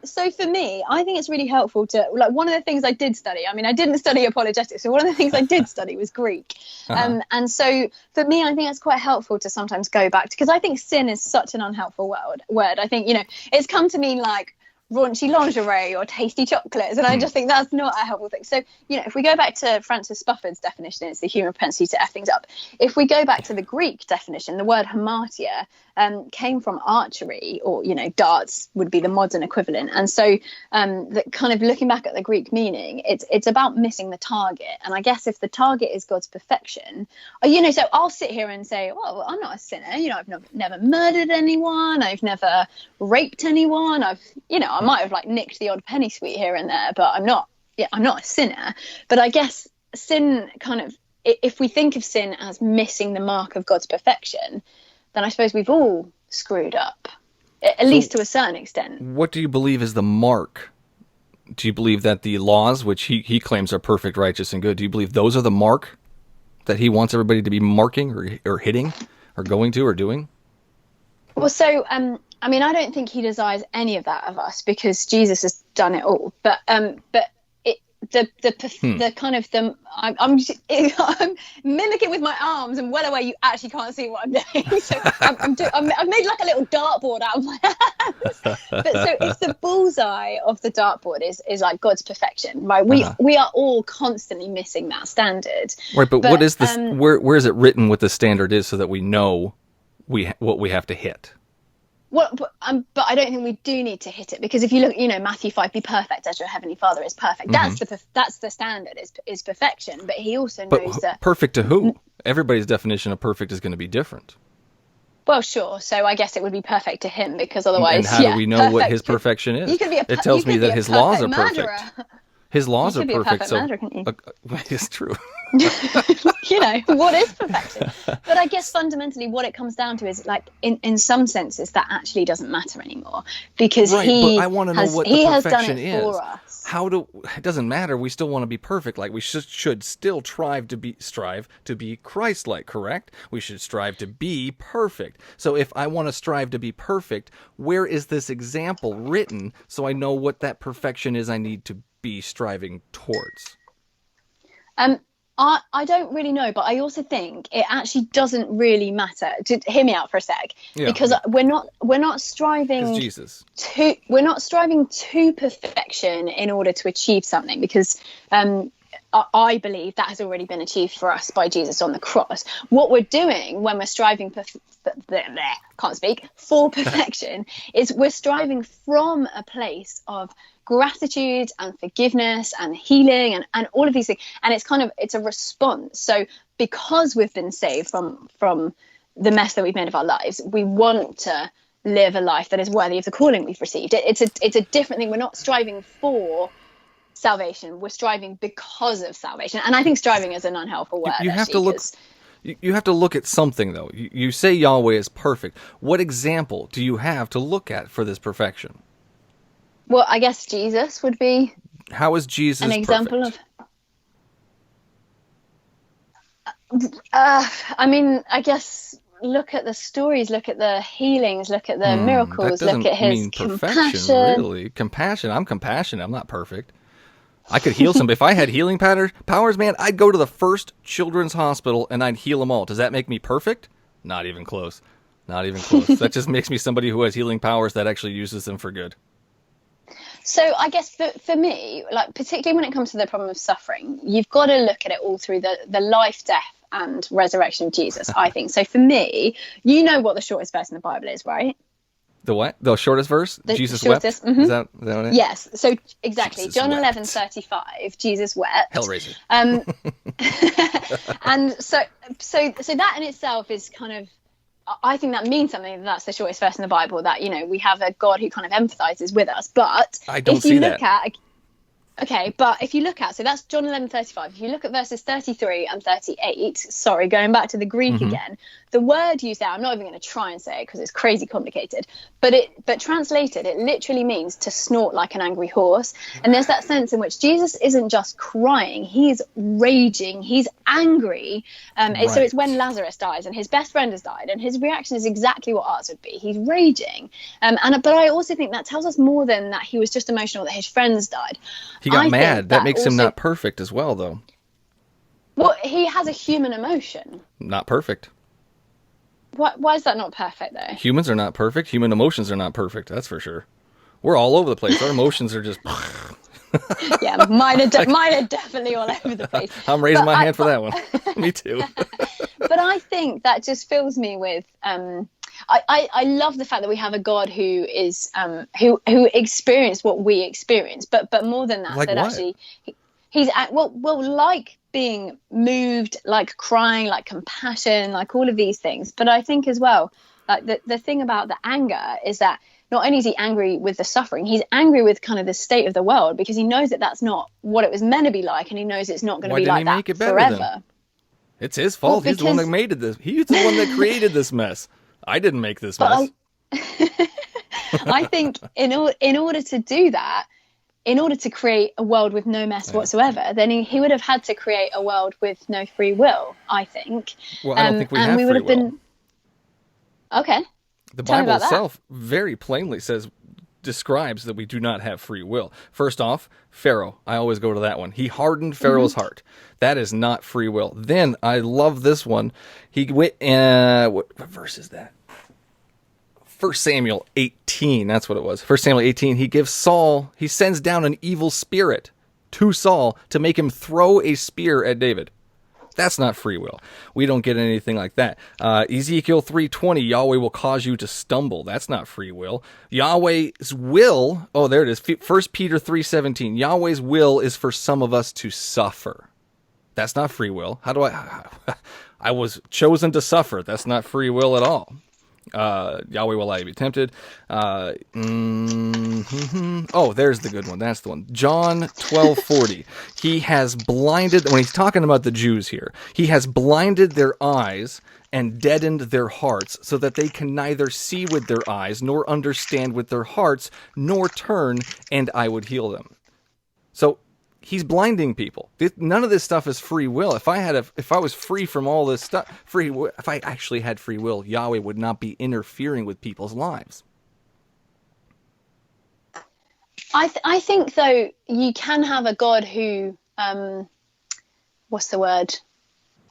Speaker 4: So for me, I think it's really helpful to one of the things I did study. I mean, I didn't study apologetics, so one of the things I did study was Greek. And so for me, I think it's quite helpful to sometimes go back to, because I think sin is such an unhelpful word. I think it's come to mean like raunchy lingerie or tasty chocolates, and I just think that's not a helpful thing. So if we go back to Francis Spufford's definition, it's the human propensity to F things up. If we go back to the Greek definition, the word hamartia came from archery, or darts would be the modern equivalent. And so kind of looking back at the Greek meaning, it's about missing the target. And I guess if the target is God's perfection, so I'll sit here and say, well, I'm not a sinner. I've never murdered anyone. I've never raped anyone. I might have nicked the odd penny sweet here and there, but I'm not a sinner. But I guess sin kind of, if we think of sin as missing the mark of God's perfection, then I suppose we've all screwed up, at least to a certain extent.
Speaker 5: What do you believe is the mark? Do you believe that the laws, which he claims are perfect, righteous, and good, do you believe those are the mark that he wants everybody to be marking or hitting or going to or doing?
Speaker 4: Well, so, I mean, I don't think he desires any of that of us because Jesus has done it all. But the kind of I'm mimicking with my arms, and well away you actually can't see what I'm doing. So I've made like a little dartboard out of my hands. But so it's the bullseye of the dartboard is like God's perfection, right? We are all constantly missing that standard.
Speaker 5: Right, but what is this? Where is it written what the standard is so that we know what we have to hit?
Speaker 4: Well, but I don't think we do need to hit it, because if you look, Matthew 5, be perfect as your heavenly Father is perfect. Mm-hmm. That's the standard is perfection. But he also knows that
Speaker 5: perfect to who? Everybody's definition of perfect is going to be different.
Speaker 4: Well, sure. So I guess it would be perfect to him, because otherwise,
Speaker 5: And how do we know what his perfection is?
Speaker 4: You could be
Speaker 5: It tells me that his laws are
Speaker 4: murderer.
Speaker 5: perfect. His laws
Speaker 4: You
Speaker 5: are
Speaker 4: could be a
Speaker 5: perfect.
Speaker 4: perfect
Speaker 5: So
Speaker 4: murderer, couldn't you?
Speaker 5: it's true.
Speaker 4: What is perfection? But I guess fundamentally what it comes down to is, like, in some senses that actually doesn't matter anymore, because
Speaker 5: Right,
Speaker 4: he
Speaker 5: but I want to know what
Speaker 4: he
Speaker 5: the
Speaker 4: has done
Speaker 5: perfection
Speaker 4: it
Speaker 5: is.
Speaker 4: for us.
Speaker 5: It doesn't matter. We still want to be perfect. Like, we should still strive to be Christ-like, correct? We should strive to be perfect. So if I want to strive to be perfect, where is this example written so I know what that perfection is I need to be striving towards?
Speaker 4: I don't really know, but I also think it actually doesn't really matter. Hear me out for a sec, because we're not striving
Speaker 5: Jesus.
Speaker 4: we're not striving to perfection in order to achieve something, because I believe that has already been achieved for us by Jesus on the cross. What we're doing when we're striving for perfection is we're striving from a place of gratitude and forgiveness and healing and all of these things, and it's a response. So because we've been saved from the mess that we've made of our lives, we want to live a life that is worthy of the calling we've received. It's a different thing. We're not striving for salvation, we're striving because of salvation. And I think striving is an unhelpful word.
Speaker 5: You have to look. You have to look at something, though. You say Yahweh is perfect. What example do you have to look at for this perfection?
Speaker 4: Well, I guess Jesus would be.
Speaker 5: How is Jesus
Speaker 4: an example
Speaker 5: perfect?
Speaker 4: I mean, I guess look at the stories, look at the healings, look at the miracles, look at his compassion.
Speaker 5: Really, compassion. I'm compassionate. I'm not perfect. I could heal somebody. If I had healing powers, man, I'd go to the first children's hospital and I'd heal them all. Does that make me perfect? Not even close. Not even close. That just makes me somebody who has healing powers that actually uses them for good.
Speaker 4: So I guess for me, like, particularly when it comes to the problem of suffering, you've got to look at it all through the life, death, and resurrection of Jesus, I think. So for me, you know what the shortest verse in the Bible is, right?
Speaker 5: The what? The shortest verse? Jesus
Speaker 4: shortest,
Speaker 5: wept? Is that what it is?
Speaker 4: Yes. So exactly.
Speaker 5: Jesus
Speaker 4: John
Speaker 5: wept.
Speaker 4: 11:35, Jesus wept.
Speaker 5: Hellraiser.
Speaker 4: And so that in itself is kind of, I think that means something. That's the shortest verse in the Bible, that, we have a God who kind of empathizes with us. But
Speaker 5: I don't
Speaker 4: if you
Speaker 5: see
Speaker 4: look
Speaker 5: that.
Speaker 4: at, okay, but if you look at, so that's John 11:35. If you look at verses 33 and 38, sorry, going back to the Greek again, the word used there, I'm not even going to try and say it because it's crazy complicated, but translated, it literally means to snort like an angry horse. And there's that sense in which Jesus isn't just crying, he's raging, he's angry. So it's when Lazarus dies and his best friend has died, and his reaction is exactly what ours would be. He's raging. But I also think that tells us more than that he was just emotional that his friends died.
Speaker 5: He got mad. That makes him not perfect as well, though.
Speaker 4: Well, he has a human emotion.
Speaker 5: Not perfect.
Speaker 4: Why is that not perfect, though?
Speaker 5: Humans are not perfect. Human emotions are not perfect. That's for sure. We're all over the place. Our emotions are just...
Speaker 4: Yeah, mine are definitely all over the place.
Speaker 5: I'm raising my hand for that one. Me too.
Speaker 4: But I think that just fills me with... I love the fact that we have a God who is who experienced what we experience, but more than that,
Speaker 5: like
Speaker 4: that
Speaker 5: what?
Speaker 4: Actually he's like being moved, like crying, like compassion, like all of these things. But I think as well, like the thing about the anger is that not only is he angry with the suffering, he's angry with kind of the state of the world, because he knows that that's not what it was meant to be like, and he knows it's not going to be like that forever. Then?
Speaker 5: It's his fault.
Speaker 4: Well,
Speaker 5: he's the one that made this. He's the one that created this mess. I didn't make this mess.
Speaker 4: I think in order to do that, in order to create a world with no mess whatsoever, then he would have had to create a world with no free will, I think.
Speaker 5: Well, I don't think we have free will.
Speaker 4: Okay.
Speaker 5: The Bible itself very plainly describes that we do not have free will. First off, Pharaoh. I always go to that one. He hardened Pharaoh's heart. That is not free will. Then, I love this one. He went, what verse is that? 1 Samuel 18, that's what it was. 1 Samuel 18, he sends down an evil spirit to Saul to make him throw a spear at David. That's not free will. We don't get anything like that. Ezekiel 3:20, Yahweh will cause you to stumble. That's not free will. Yahweh's will, there it is, 1 Peter 3:17, Yahweh's will is for some of us to suffer. That's not free will. I was chosen to suffer. That's not free will at all. Yahweh will allow you to be tempted. Oh, there's the good one. That's the one. John 12:40. He has blinded, when he's talking about the Jews here, he has blinded their eyes and deadened their hearts so that they can neither see with their eyes nor understand with their hearts nor turn, and I would heal them. So he's blinding people. None of this stuff is free will. If I was free from all this stuff, if I actually had free will, Yahweh would not be interfering with people's lives.
Speaker 4: I think though you can have a God who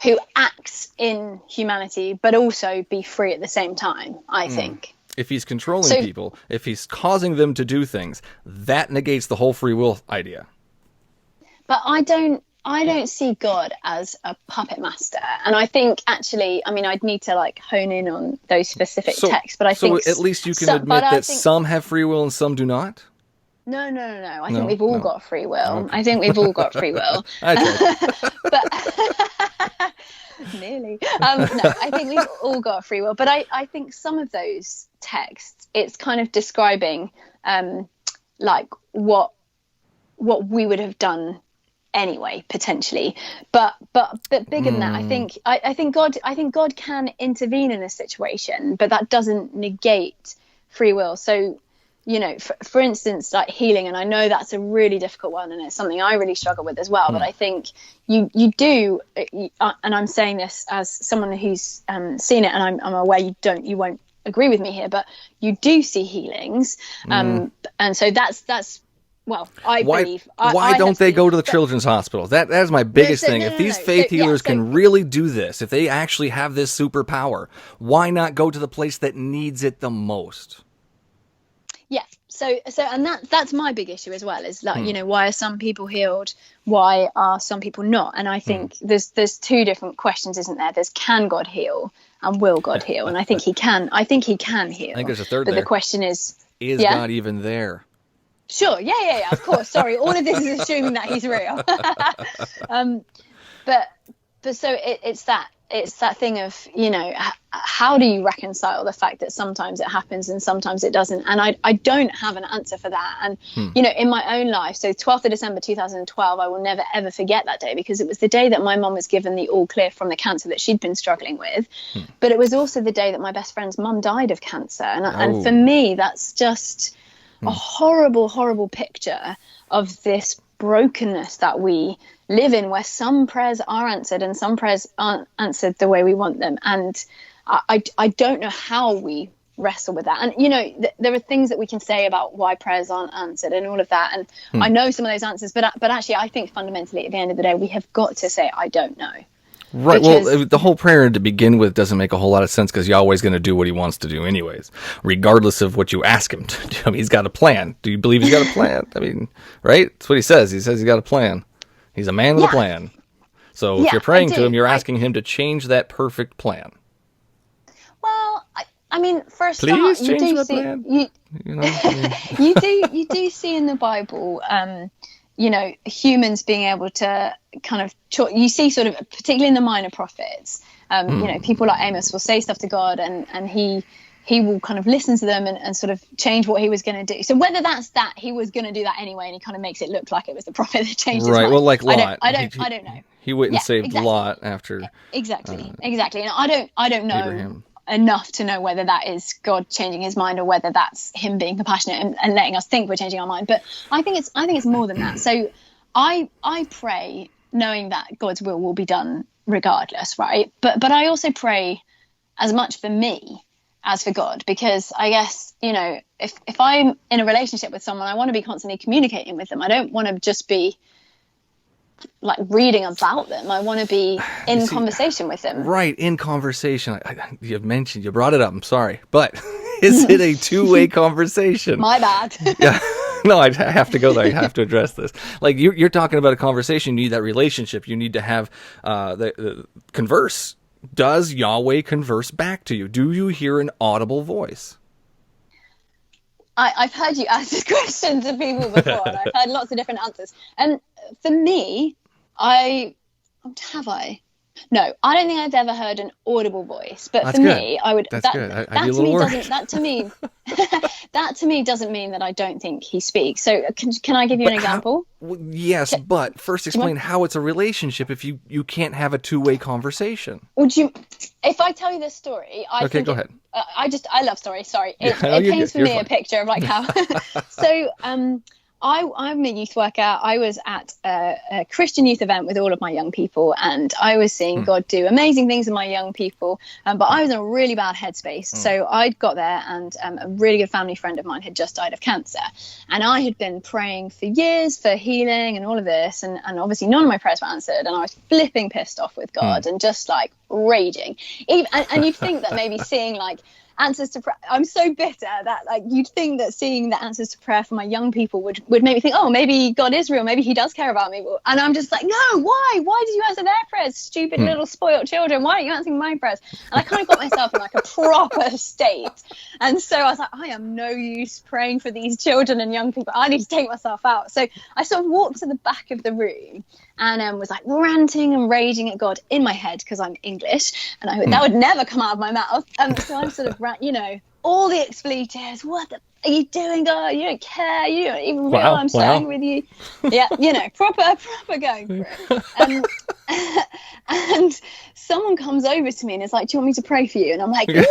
Speaker 4: who acts in humanity but also be free at the same time, I think.
Speaker 5: If he's controlling people, if he's causing them to do things, that negates the whole free will idea.
Speaker 4: But I don't see God as a puppet master. And I think actually, I mean, I'd need to like hone in on those specific texts, but I think
Speaker 5: at least you can admit that some have free will and some do not.
Speaker 4: No. I think we've all got free will. Okay. I think we've all got free will. But nearly. No, I think we've all got free will. But I think some of those texts, it's kind of describing like what we would have done anyway, potentially. But bigger than that, I think God can intervene in a situation, but that doesn't negate free will. So, you know, for instance, like healing, and I know that's a really difficult one, and it's something I really struggle with as well. But I think you do, and I'm saying this as someone who's seen it, and I'm aware you won't agree with me here, but you do see healings, and so that's. Well, I believe.
Speaker 5: Why don't they go to the children's hospital? That is my biggest thing. If these faith healers can really do this, if they actually have this superpower, why not go to the place that needs it the most?
Speaker 4: Yeah. So, and that's my big issue as well. Is like, you know, why are some people healed? Why are some people not? And I think there's two different questions, isn't there? There's can God heal and will God heal? And I think he can. I think he can heal.
Speaker 5: I think there's a third.
Speaker 4: But the question is
Speaker 5: God even there?
Speaker 4: Sure. Yeah. Of course. Sorry. All of this is assuming that he's real. But so it's that thing of, you know, how do you reconcile the fact that sometimes it happens and sometimes it doesn't? And I don't have an answer for that. And, you know, in my own life, so 12th of December 2012, I will never, ever forget that day, because it was the day that my mum was given the all clear from the cancer that she'd been struggling with. But it was also the day that my best friend's mum died of cancer. And for me, that's just a horrible, horrible picture of this brokenness that we live in, where some prayers are answered and some prayers aren't answered the way we want them. And I don't know how we wrestle with that. And, you know, there are things that we can say about why prayers aren't answered and all of that. And I know some of those answers, but actually I think fundamentally at the end of the day, we have got to say, I don't know.
Speaker 5: Right. Well, the whole prayer to begin with doesn't make a whole lot of sense, because Yahweh's going to do what he wants to do anyways, regardless of what you ask him to do. I mean, he's got a plan. Do you believe he's got a plan? I mean, right? That's what he says. He says he's got a plan. He's a man with a plan. So if you're praying to him, you're asking him to change that perfect plan.
Speaker 4: Well, I mean, for a start, you do see, you do see in the Bible, you know, humans being able to kind of, you see sort of, particularly in the minor prophets, you know, people like Amos will say stuff to God, and he will kind of listen to them and sort of change what he was going to do. So whether that's that he was going to do that anyway, and he kind of makes it look like it was the prophet that changed his mind.
Speaker 5: Right. Well, like Lot.
Speaker 4: I don't know.
Speaker 5: He went and saved Lot after.
Speaker 4: Exactly. And I don't know
Speaker 5: Abraham.
Speaker 4: Enough to know whether that is God changing his mind or whether that's him being compassionate and letting us think we're changing our mind. But I think it's more than that. So I pray knowing that God's will be done regardless, right? But I also pray as much for me as for God, because I guess, you know, if I'm in a relationship with someone, I want to be constantly communicating with them. I don't want to just be like reading about them. I want to be in conversation with them.
Speaker 5: Right, in conversation. You brought it up. I'm sorry, but is it a two-way conversation?
Speaker 4: My bad.
Speaker 5: Yeah. No, I have to go there. I have to address this. Like you're talking about a conversation. You need that relationship. You need to have the converse. Does Yahweh converse back to you? Do you hear an audible voice?
Speaker 4: I've heard you ask this question to people before, and I've heard lots of different answers. And for me, have I? No, I don't think I've ever heard an audible voice. But
Speaker 5: That's
Speaker 4: for
Speaker 5: good.
Speaker 4: me, I would.
Speaker 5: That's
Speaker 4: That
Speaker 5: good. I'd
Speaker 4: that
Speaker 5: be a
Speaker 4: to
Speaker 5: little
Speaker 4: me
Speaker 5: worried.
Speaker 4: doesn't. That to me. That to me doesn't mean that I don't think he speaks. So can I give you an example?
Speaker 5: Yes, but first
Speaker 4: Do you
Speaker 5: explain
Speaker 4: mind?
Speaker 5: how it's a relationship if you can't have a two-way conversation.
Speaker 4: Would you? If I tell you this story, I
Speaker 5: Okay,
Speaker 4: think
Speaker 5: go
Speaker 4: it-
Speaker 5: ahead.
Speaker 4: I love stories. Sorry,
Speaker 5: Yeah, no,
Speaker 4: it
Speaker 5: you're
Speaker 4: paints
Speaker 5: good.
Speaker 4: for
Speaker 5: You're
Speaker 4: me a
Speaker 5: fine.
Speaker 4: picture of like how. So I'm a youth worker. I was at a Christian youth event with all of my young people, and I was seeing God do amazing things in my young people. But I was in a really bad headspace. So I'd got there, and a really good family friend of mine had just died of cancer. And I had been praying for years for healing and all of this. And obviously, none of my prayers were answered. And I was flipping pissed off with God and just like raging. And you'd think that maybe seeing like answers to prayer, I'm so bitter that like you'd think that seeing the answers to prayer for my young people would make me think, oh, maybe God is real, maybe he does care about me. And I'm just like, no, why did you answer their prayers, stupid little spoiled children? Why aren't you answering my prayers? And I kind of got myself in like a proper state, and so I was like, I am no use praying for these children and young people, I need to take myself out. So I sort of walked to the back of the room and was like ranting and raging at God in my head because I'm English, and that would never come out of my mouth. So I'm sort of, all the expletives. What the are you doing, God? You don't care. You don't even realize I'm staying with you. Yeah, proper going for it. And someone comes over to me and is like, do you want me to pray for you? And I'm like, no,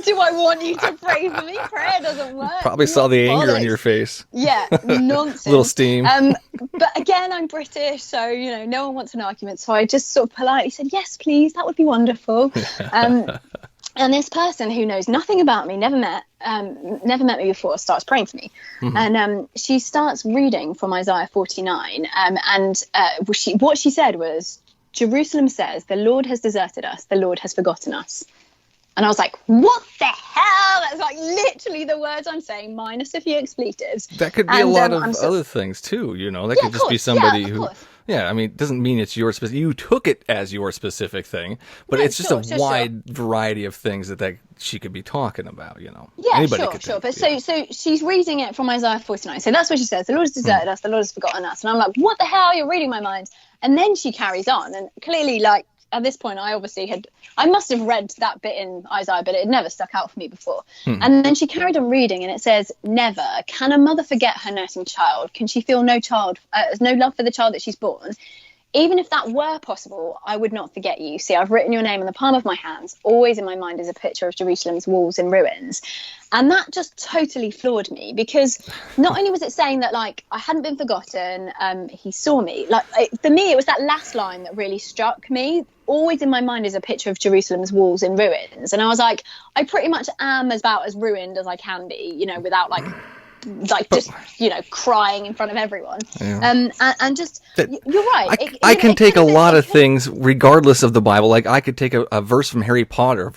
Speaker 4: do I want you to pray for me? Prayer doesn't work.
Speaker 5: Probably saw the anger on your face.
Speaker 4: Yeah, nonsense.
Speaker 5: Little steam.
Speaker 4: But again, I'm British, so no one wants an argument. So I just sort of politely said, yes, please, that would be wonderful. And this person who knows nothing about me, never met me before, starts praying for me. And she starts reading from Isaiah 49. What she said was, Jerusalem says, the Lord has deserted us, the Lord has forgotten us. And I was like, what the hell? That's like literally the words I'm saying, minus a few expletives.
Speaker 5: That could be a lot of other things too, That could just be somebody who... Yeah, I mean, it doesn't mean it's your specific... You took it as your specific thing, but it's just a wide variety of things that she could be talking about, Yeah,
Speaker 4: anybody sure. But so she's reading it from Isaiah 49. So that's what she says. The Lord has deserted us. The Lord has forgotten us. And I'm like, what the hell? You're reading my mind. And then she carries on. And clearly, like, at this point, I must have read that bit in Isaiah, but it had never stuck out for me before. And then she carried on reading, and it says, never can a mother forget her nursing child. Can she feel no love for the child that she's born? Even if that were possible, I would not forget you. See, I've written your name on the palm of my hands. Always in my mind is a picture of Jerusalem's walls in ruins. And that just totally floored me, because not only was it saying that, like, I hadn't been forgotten, he saw me. Like, for me, it was that last line that really struck me. Always in my mind is a picture of Jerusalem's walls in ruins. And I was like, I pretty much am about as ruined as I can be, without just crying in front of everyone. And just you're right.
Speaker 5: I can take a lot of things regardless of the Bible. Like I could take a verse from Harry Potter,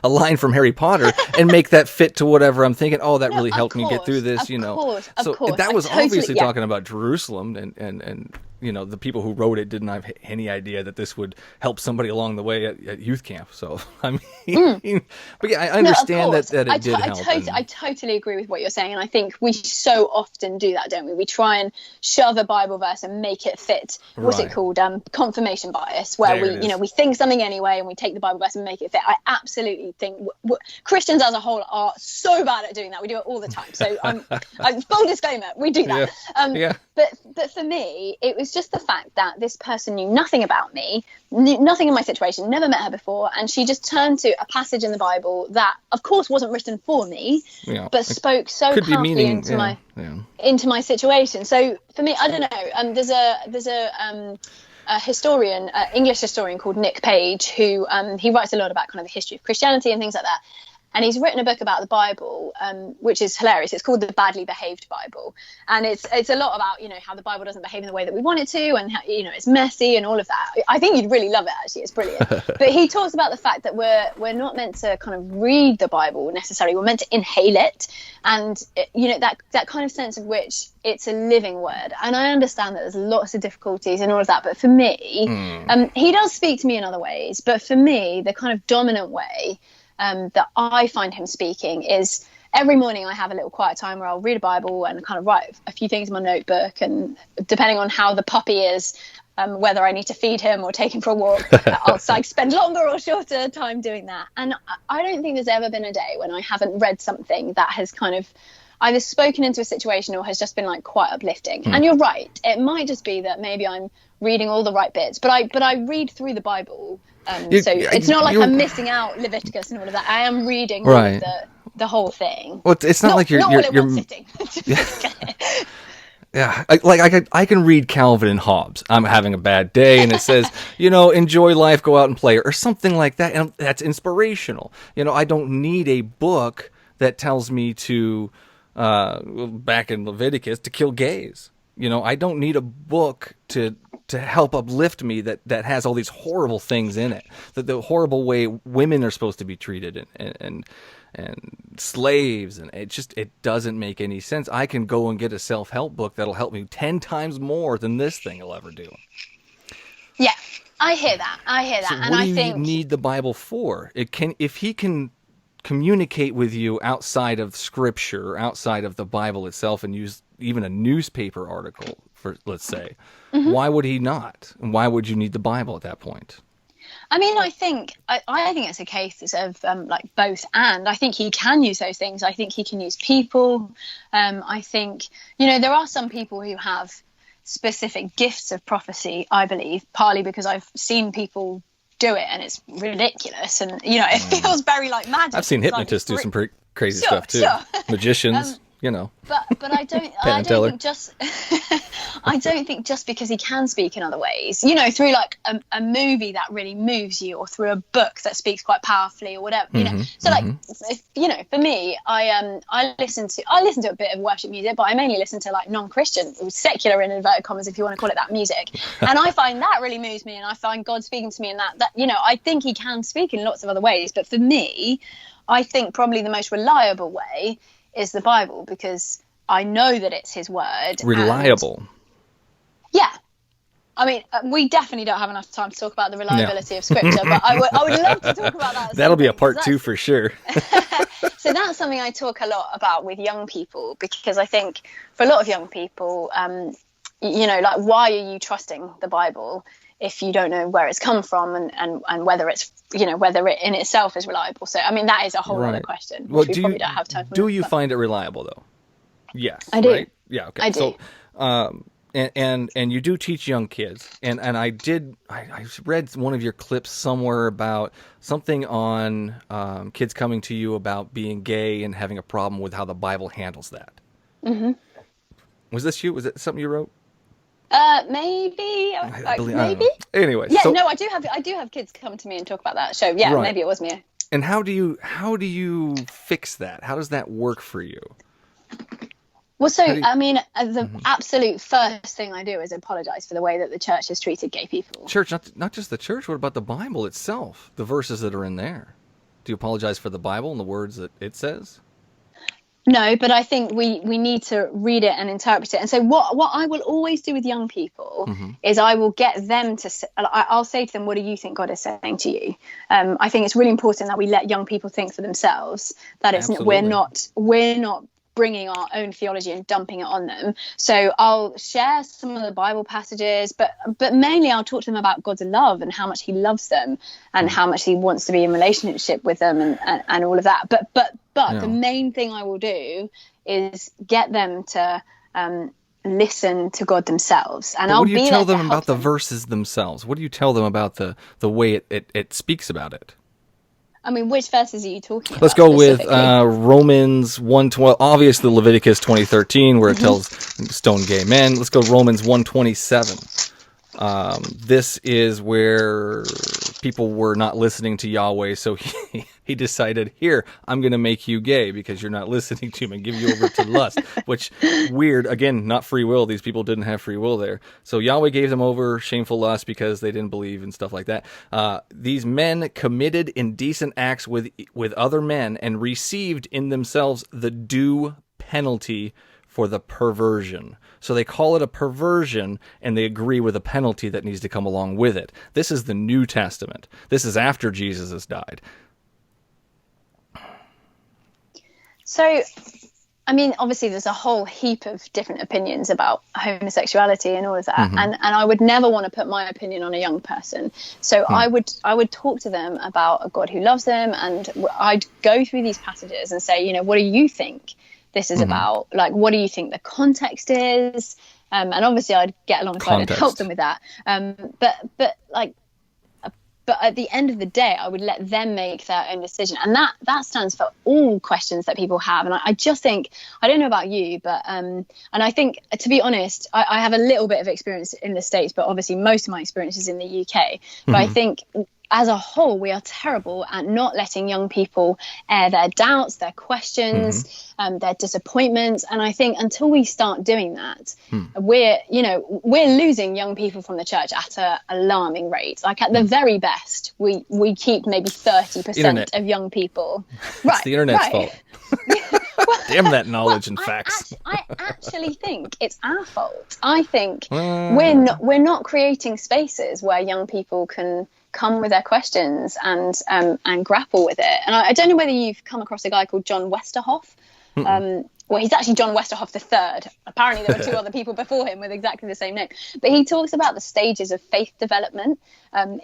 Speaker 5: a line from Harry Potter, and make that fit to whatever I'm thinking. Oh, that really helped me get through this.
Speaker 4: Of course.
Speaker 5: That was obviously talking about Jerusalem, and the people who wrote it didn't have any idea that this would help somebody along the way at youth camp. So I mean, but yeah, I understand that it did help.
Speaker 4: I totally agree with what you're saying, and I think we so often do that, don't we? We try and shove a Bible verse and make it fit. What's it called? Confirmation bias, where we think something anyway, and we take the Bible verse and make it fit. I absolutely think Christians as a whole are so bad at doing that. We do it all the time. So full disclaimer, we do that. But for me, it was just the fact that this person knew nothing about me, knew nothing in my situation, never met her before, and she just turned to a passage in the Bible that, of course, wasn't written for me, but spoke so powerfully into my situation. So for me, I don't know. There's a historian, English historian called Nick Page, who he writes a lot about kind of the history of Christianity and things like that. And he's written a book about the Bible, which is hilarious. It's called The Badly Behaved Bible. And it's a lot about, how the Bible doesn't behave in the way that we want it to, and how, it's messy and all of that. I think you'd really love it, actually. It's brilliant. But he talks about the fact that we're not meant to kind of read the Bible necessarily. We're meant to inhale it. And, that kind of sense of which it's a living word. And I understand that there's lots of difficulties and all of that. But for me, he does speak to me in other ways. But for me, the kind of dominant way that I find him speaking is every morning I have a little quiet time where I'll read a Bible and kind of write a few things in my notebook, and depending on how the puppy is, whether I need to feed him or take him for a walk. I'll like spend longer or shorter time doing that. And I don't think there's ever been a day when I haven't read something that has kind of either spoken into a situation or has just been like quite uplifting. And you're right, it might just be that maybe I'm reading all the right bits, but I read through the Bible, so it's not like I'm missing out Leviticus and all of that. I am reading all of the whole thing.
Speaker 5: Well, it's not like you're
Speaker 4: one sitting.
Speaker 5: Yeah, I can read Calvin and Hobbes. I'm having a bad day, and it says, enjoy life, go out and play, or something like that, and that's inspirational. I don't need a book that tells me to, back in Leviticus, to kill gays. I don't need a book to help uplift me that has all these horrible things in it, that the horrible way women are supposed to be treated and slaves, and it doesn't make any sense. I can go and get a self-help book that'll help me 10 times more than this thing will ever do.
Speaker 4: Yeah, I hear that.
Speaker 5: So
Speaker 4: and
Speaker 5: what
Speaker 4: I
Speaker 5: do
Speaker 4: think
Speaker 5: you need the Bible for? If he can communicate with you outside of Scripture, outside of the Bible itself, and use even a newspaper article, for let's say, why would he not? And why would you need the Bible at that point?
Speaker 4: I mean, I think it's a case of like both, and I think he can use those things. I think he can use people. I think there are some people who have specific gifts of prophecy, I believe, partly because I've seen people do it and it's ridiculous, and it feels very like magic.
Speaker 5: I've seen hypnotists do some pretty crazy stuff too. Magicians.
Speaker 4: But I don't think just because he can speak in other ways, through like a movie that really moves you, or through a book that speaks quite powerfully, or whatever, So like, for me, I listen to a bit of worship music, but I mainly listen to like non-Christian, secular in inverted commas, if you want to call it that, music, and I find that really moves me, and I find God speaking to me in that I think he can speak in lots of other ways, but for me, I think probably the most reliable way is the Bible, because I know that it's his word.
Speaker 5: Reliable.
Speaker 4: Yeah. I mean, we definitely don't have enough time to talk about the reliability of Scripture, but I would love to talk about that.
Speaker 5: That'll be a part 2 for sure.
Speaker 4: So that's something I talk a lot about with young people, because I think for a lot of young people, like, why are you trusting the Bible if you don't know where it's come from and whether it's, whether it in itself is reliable. So, I mean, that is a whole other question, which we probably don't have time for.
Speaker 5: Do you find it reliable, though? Yes.
Speaker 4: I do.
Speaker 5: Right? Yeah, okay.
Speaker 4: I do.
Speaker 5: So, and you do teach young kids, and I read one of your clips somewhere about something on kids coming to you about being gay and having a problem with how the Bible handles that. Mm-hmm. Was this you? Was it something you wrote?
Speaker 4: Maybe.
Speaker 5: Maybe. Anyway.
Speaker 4: Yeah. No, I do have kids come to me and talk about that. So yeah, right. Maybe it was me.
Speaker 5: And how do you fix that? How does that work for you?
Speaker 4: Well, so I mean, the absolute first thing I do is apologize for the way that the church has treated gay people.
Speaker 5: Church, not just the church. What about the Bible itself? The verses that are in there. Do you apologize for the Bible and the words that it says?
Speaker 4: No, but I think we need to read it and interpret it. And so what I will always do with young people is I will get them to, I'll say to them, what do you think God is saying to you? I think it's really important that we let young people think for themselves, that it's we're not bringing our own theology and dumping it on them. So I'll share some of the Bible passages, but mainly I'll talk to them about God's love and how much he loves them and how much he wants to be in relationship with them and all of that. But the main thing I will do is get them to listen to God themselves. And
Speaker 5: what do you tell them about the verses themselves? What do you tell them about the way it speaks about it?
Speaker 4: I mean, which verses are you talking about?
Speaker 5: Let's go with Romans 1:12. Obviously, Leviticus 20:13, where it tells stone gay men. Let's go Romans 1:27. This is where people were not listening to Yahweh, so he decided, here, I'm going to make you gay because you're not listening to him and give you over to lust, which, weird, again, not free will. These people didn't have free will there. So Yahweh gave them over shameful lust because they didn't believe and stuff like that. These men committed indecent acts with other men and received in themselves the due penalty for the perversion. So they call it a perversion, and they agree with a penalty that needs to come along with it. This is the New Testament. This is after Jesus has died.
Speaker 4: So, I mean, obviously, there's a whole heap of different opinions about homosexuality and all of that, and I would never want to put my opinion on a young person. So I would talk to them about a God who loves them, and I'd go through these passages and say, what do you think this is about? Like, what do you think the context is? And obviously, I'd get alongside and help them with that. But at the end of the day, I would let them make their own decision. And that stands for all questions that people have. And I just think, I don't know about you, but and I think, to be honest, I have a little bit of experience in the States, but obviously most of my experience is in the UK. But I think as a whole, we are terrible at not letting young people air their doubts, their questions, their disappointments. And I think until we start doing that, we're losing young people from the church at an alarming rate. Like at the very best, we keep maybe 30% of young people.
Speaker 5: It's the internet's fault. Damn that knowledge and facts.
Speaker 4: I actually think it's our fault. I think we're not creating spaces where young people can come with their questions and grapple with it. And I don't know whether you've come across a guy called John Westerhoff. Well, he's actually John Westerhoff III. Apparently there were two other people before him with exactly the same name. But he talks about the stages of faith development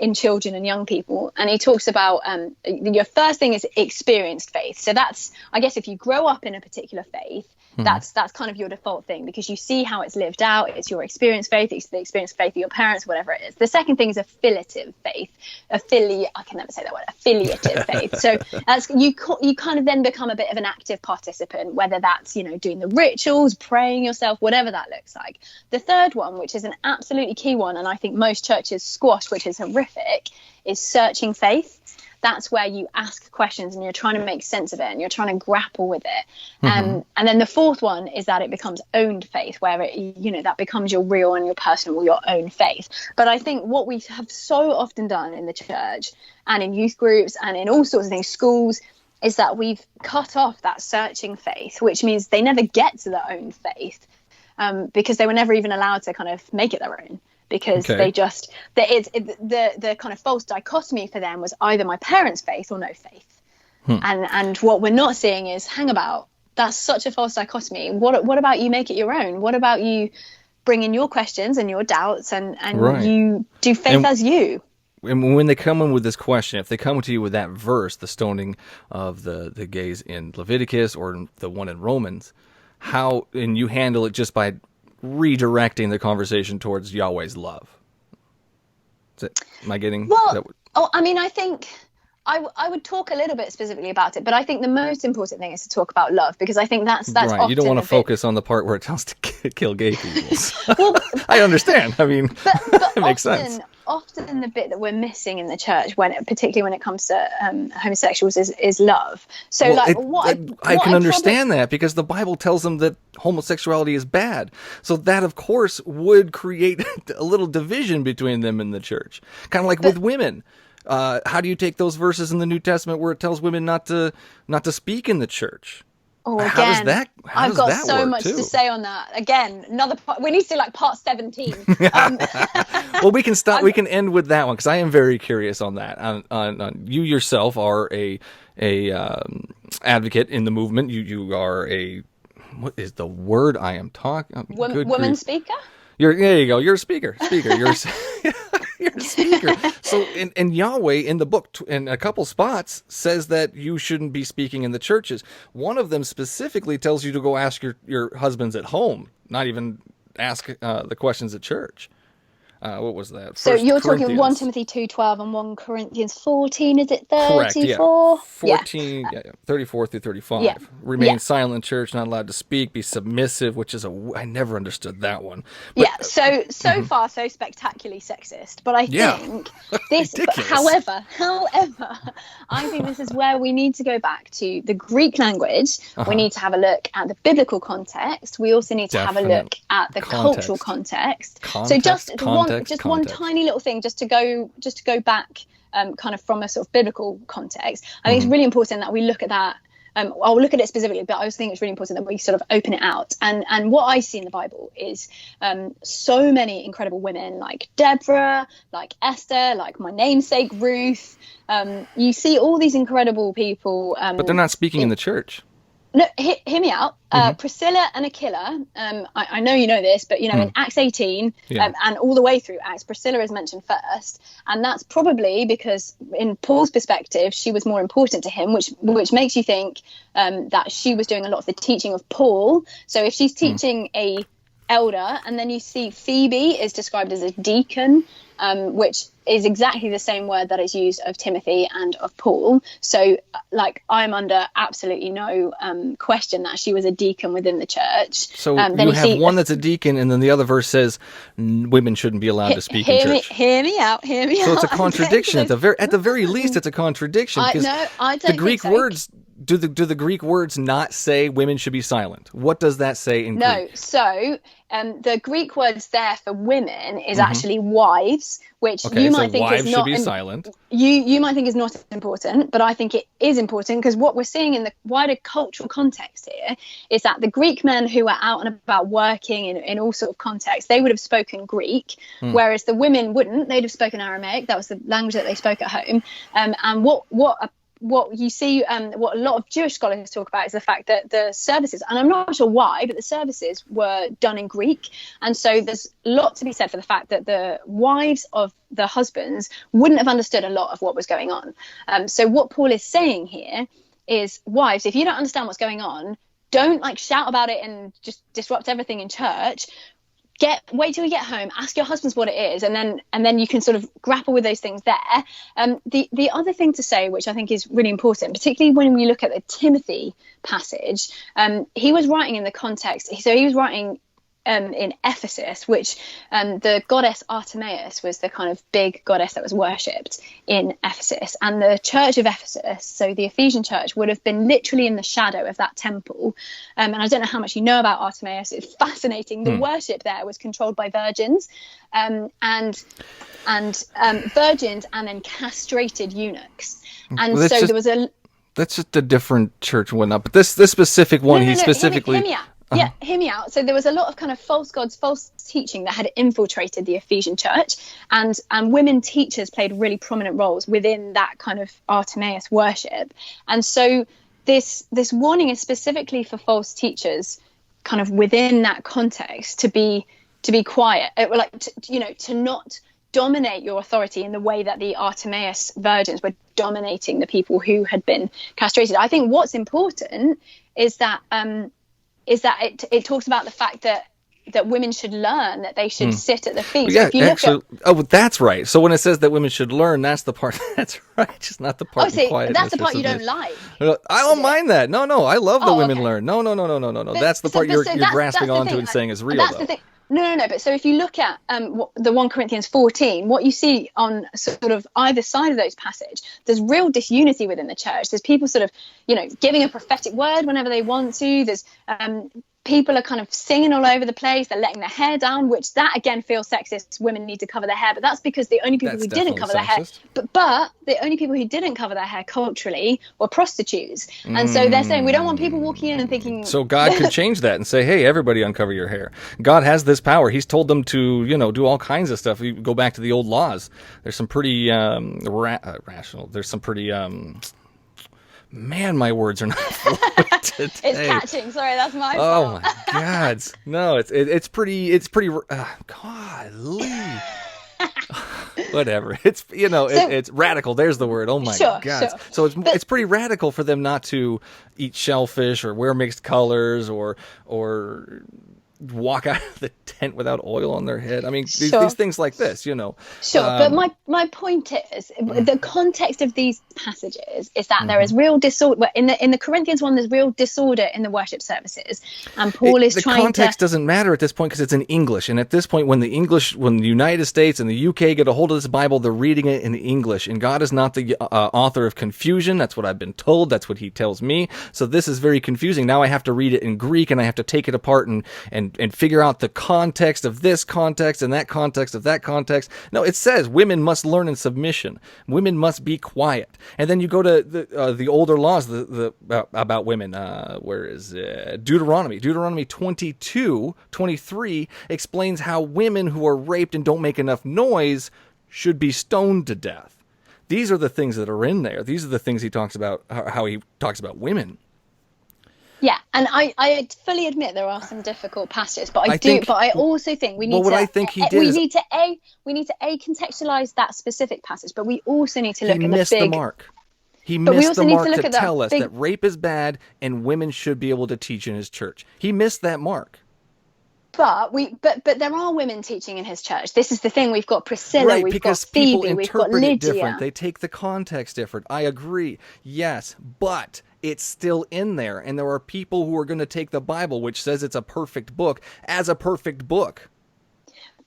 Speaker 4: in children and young people. And he talks about your first thing is experienced faith. So that's, I guess, if you grow up in a particular faith, that's kind of your default thing, because you see how it's lived out. It's your experienced faith. It's the experienced faith of your parents, whatever it is. The second thing is affiliative faith. I can never say that word. Affiliative faith. So that's you kind of then become a bit of an active participant, whether that's doing the rituals, praying yourself, whatever that looks like. The third one, which is an absolutely key one, and I think most churches squash, which is horrific, is searching faith. That's where you ask questions and you're trying to make sense of it and you're trying to grapple with it. And then the fourth one is that it becomes owned faith, where that becomes your real and your personal, your own faith. But I think what we have so often done in the church and in youth groups and in all sorts of things, schools, is that we've cut off that searching faith, which means they never get to their own faith because they were never even allowed to kind of make it their own. Because they just, the kind of false dichotomy for them was either my parents' faith or no faith. And what we're not seeing is, hang about, that's such a false dichotomy. What about you make it your own? What about you bring in your questions and your doubts and you do faith as you?
Speaker 5: And when they come in with this question, if they come to you with that verse, the stoning of the gays in Leviticus or the one in Romans, and you handle it just by redirecting the conversation towards Yahweh's love. Am I getting that?
Speaker 4: I mean, I think I would talk a little bit specifically about it, but I think the most important thing is to talk about love, because I think that's
Speaker 5: right. You don't want to focus on the part where it tells to kill gay people. Well, I understand. I mean, but it makes sense.
Speaker 4: Often the bit that we're missing in the church, particularly when it comes to homosexuals, is love. So,
Speaker 5: I can understand that, because the Bible tells them that homosexuality is bad. So that, of course, would create a little division between them and the church. Kind of like with women. How do you take those verses in the New Testament where it tells women not to speak in the church?
Speaker 4: Oh, again,
Speaker 5: how does that
Speaker 4: I've got so
Speaker 5: work
Speaker 4: much
Speaker 5: too?
Speaker 4: to say on that. Again, another part. We need to do like part 17.
Speaker 5: Well, we can stop. We can end with that one, because I am very curious on that. On you yourself are a advocate in the movement. You are what is the word I am talking?
Speaker 4: Woman speaker.
Speaker 5: There you go. You're a speaker. You're you're a speaker. So, and Yahweh in the book, in a couple spots, says that you shouldn't be speaking in the churches. One of them specifically tells you to go ask your husbands at home, not even ask the questions at church. What was that?
Speaker 4: So you're talking 1 Timothy 2:12 and 1 Corinthians 14, is it 34?
Speaker 5: Correct, yeah. 14, 34 through 35.
Speaker 4: Yeah.
Speaker 5: Remain silent in church, not allowed to speak, be submissive, which is I never understood that one. But,
Speaker 4: so far so spectacularly sexist, but I think this, however, I think this is where we need to go back to the Greek language. We need to have a look at the biblical context. We also need to have a look at the cultural context. So just one tiny little thing, just to go back kind of from a sort of biblical context. I think it's really important that we look at that. I'll look at it specifically, but I also think it's really important that we sort of open it out. And what I see in the Bible is so many incredible women, like Deborah, like Esther, like my namesake Ruth. You see all these incredible people.
Speaker 5: But they're not speaking in the church.
Speaker 4: No, hear me out. Priscilla and Aquila, I know you know this, but in Acts 18 and all the way through Acts, Priscilla is mentioned first, and that's probably because in Paul's perspective, she was more important to him, which makes you think that she was doing a lot of the teaching of Paul. So if she's teaching a elder, and then you see Phoebe is described as a deacon, which is exactly the same word that is used of Timothy and of Paul. So I'm under absolutely no question that she was a deacon within the church.
Speaker 5: So then you have one that's a deacon, and then the other verse says women shouldn't be allowed to speak in church.
Speaker 4: Hear me out. So
Speaker 5: it's a contradiction. At the very least, it's a contradiction, because the Greek words. Do the Greek words not say women should be silent? What does that say in Greek?
Speaker 4: No, so the Greek words there for women is actually wives, which you might think is not.
Speaker 5: Should be silent.
Speaker 4: You might think is not important, but I think it is important, because what we're seeing in the wider cultural context here is that the Greek men who were out and about working in all sort of contexts, they would have spoken Greek, whereas the women wouldn't. They'd have spoken Aramaic. That was the language that they spoke at home. And what you see, what a lot of Jewish scholars talk about is the fact that the services, and I'm not sure why, but the services were done in Greek. And so there's a lot to be said for the fact that the wives of the husbands wouldn't have understood a lot of what was going on. So what Paul is saying here is, wives, if you don't understand what's going on, don't shout about it and just disrupt everything in church. Wait till you get home, ask your husbands what it is, and then you can sort of grapple with those things there. The other thing to say, which I think is really important, particularly when we look at the Timothy passage, he was writing in the context. So he was writing in Ephesus, which the goddess Artemis was the kind of big goddess that was worshipped in Ephesus. And the church of Ephesus, so the Ephesian church, would have been literally in the shadow of that temple. And I don't know how much you know about Artemis. It's fascinating. The worship there was controlled by virgins, and virgins, and then castrated eunuchs. And so there was a...
Speaker 5: That's just a different church and whatnot. But this specific one, he specifically...
Speaker 4: Hear me out. Yeah, hear me out. So there was a lot of kind of false gods, false teaching that had infiltrated the Ephesian church, and women teachers played really prominent roles within that kind of Artemis worship. And so this warning is specifically for false teachers, kind of within that context, to be quiet, to not dominate your authority in the way that the Artemis virgins were dominating the people who had been castrated. I think what's important is that it talks about the fact that women should learn, that they should sit at the feet.
Speaker 5: Yeah,
Speaker 4: so if you
Speaker 5: that's right. So when it says that women should learn, that's the part. That's right. Just not the part.
Speaker 4: That's the part you don't like.
Speaker 5: I don't mind that. No, I love that women learn. No. That's the part you're grasping onto and saying is real.
Speaker 4: That's the thing. No. But so if you look at the 1 Corinthians 14, what you see on sort of either side of those passages, there's real disunity within the church. There's people sort of, giving a prophetic word whenever they want to. There's people are kind of singing all over the place. They're letting their hair down, which that again feels sexist. Women need to cover their hair, but that's because the only people who didn't cover their hair, but the only people who didn't cover their hair culturally were prostitutes. And so they're saying we don't want people walking in and thinking.
Speaker 5: So God could change that and say, hey, everybody uncover your hair. God has this power. He's told them to, do all kinds of stuff. You go back to the old laws. There's some pretty rational. There's some pretty Man, my words are not flowing today.
Speaker 4: It's catching. Sorry, that's my fault.
Speaker 5: Oh my God! No, it's pretty. Golly. Whatever. It's radical. There's the word. Oh my God. Sure. So it's pretty radical for them not to eat shellfish or wear mixed colors or walk out of the tent without oil on their head. I mean, these things like this, Sure,
Speaker 4: but my point is the context of these passages is that there is real disorder in the Corinthians one. There's real disorder in the worship services, and Paul is trying to.
Speaker 5: The context doesn't matter at this point because it's in English, and at this point, when the United States and the UK get a hold of this Bible, they're reading it in English, and God is not the author of confusion. That's what I've been told. That's what He tells me. So this is very confusing. Now I have to read it in Greek, and I have to take it apart and figure out the context of this context and that context of that context. No, it says women must learn in submission. Women must be quiet. And then you go to the older laws about women. Where is it? Deuteronomy 22:23 explains how women who are raped and don't make enough noise should be stoned to death. These are the things that are in there. These are the things he talks about, how he talks about women.
Speaker 4: Yeah, and I fully admit there are some difficult passages, but I also think we need
Speaker 5: what I think he did
Speaker 4: we
Speaker 5: is-
Speaker 4: need to contextualize that specific passage, but we also need to look
Speaker 5: He
Speaker 4: at
Speaker 5: missed
Speaker 4: the big.
Speaker 5: the mark. He
Speaker 4: But we
Speaker 5: missed
Speaker 4: also
Speaker 5: the
Speaker 4: need to
Speaker 5: mark
Speaker 4: look
Speaker 5: to
Speaker 4: at that
Speaker 5: tell us
Speaker 4: big-
Speaker 5: that rape is bad and women should be able to teach in his church. He missed that mark.
Speaker 4: But there are women teaching in his church. This is the thing. We've got Priscilla,
Speaker 5: Right,
Speaker 4: we've
Speaker 5: because
Speaker 4: got
Speaker 5: people
Speaker 4: Phoebe, we've got
Speaker 5: interpret it
Speaker 4: Lydia.
Speaker 5: different. They take the context different. I agree. Yes, but it's still in there. And there are people who are going to take the Bible, which says it's a perfect book, as a perfect book.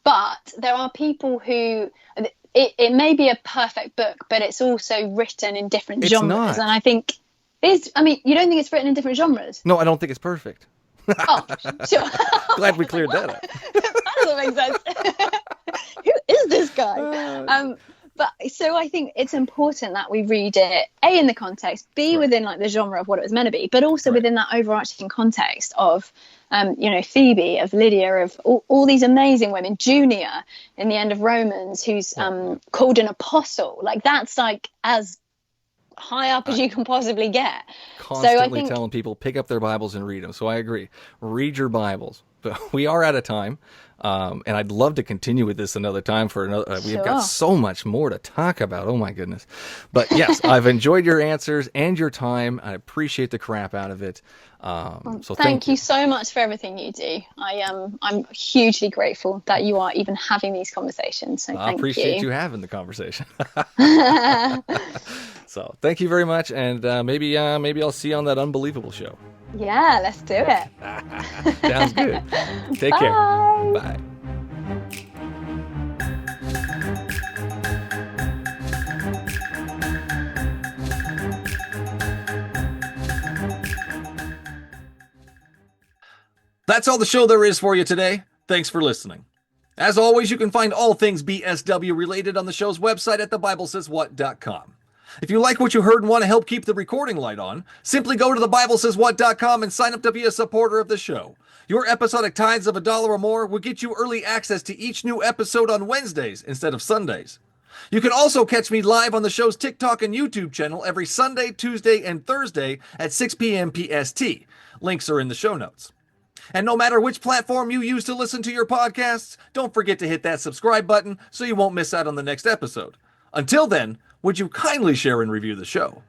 Speaker 4: But there are people who it may be a perfect book, but it's also written in different
Speaker 5: It's
Speaker 4: genres.
Speaker 5: not.
Speaker 4: And I think you don't think it's written in different genres?
Speaker 5: No, I don't think it's perfect.
Speaker 4: Oh, sure.
Speaker 5: Glad we cleared that up.
Speaker 4: That doesn't make sense. Who is this guy? But so I think it's important that we read it in the context, within like the genre of what it was meant to be, but also within that overarching context of Phoebe, of Lydia, of all these amazing women, Junia in the end of Romans, who's called an apostle. Like that's like as high up as you can possibly get.
Speaker 5: Constantly
Speaker 4: So I think
Speaker 5: telling people pick up their Bibles and read them. So I agree. Read your Bibles. But we are out of time. And I'd love to continue with this another time for another. We've got so much more to talk about. Oh my goodness. But yes, I've enjoyed your answers and your time. I appreciate the crap out of it. So thank
Speaker 4: you so much for everything you do. I'm hugely grateful that you are even having these conversations. So
Speaker 5: I appreciate you having the conversation. So thank you very much. And maybe I'll see you on that Unbelievable show.
Speaker 4: Yeah, let's do it.
Speaker 5: Sounds good. Take care. Bye.
Speaker 1: That's all the show there is for you today. Thanks for listening. As always, you can find all things BSW related on the show's website at thebiblesayswhat.com. If you like what you heard and want to help keep the recording light on, simply go to thebiblesayswhat.com and sign up to be a supporter of the show. Your episodic tithes of $1 or more will get you early access to each new episode on Wednesdays instead of Sundays. You can also catch me live on the show's TikTok and YouTube channel every Sunday, Tuesday, and Thursday at 6 p.m. PST. Links are in the show notes. And no matter which platform you use to listen to your podcasts, don't forget to hit that subscribe button so you won't miss out on the next episode. Until then, would you kindly share and review the show?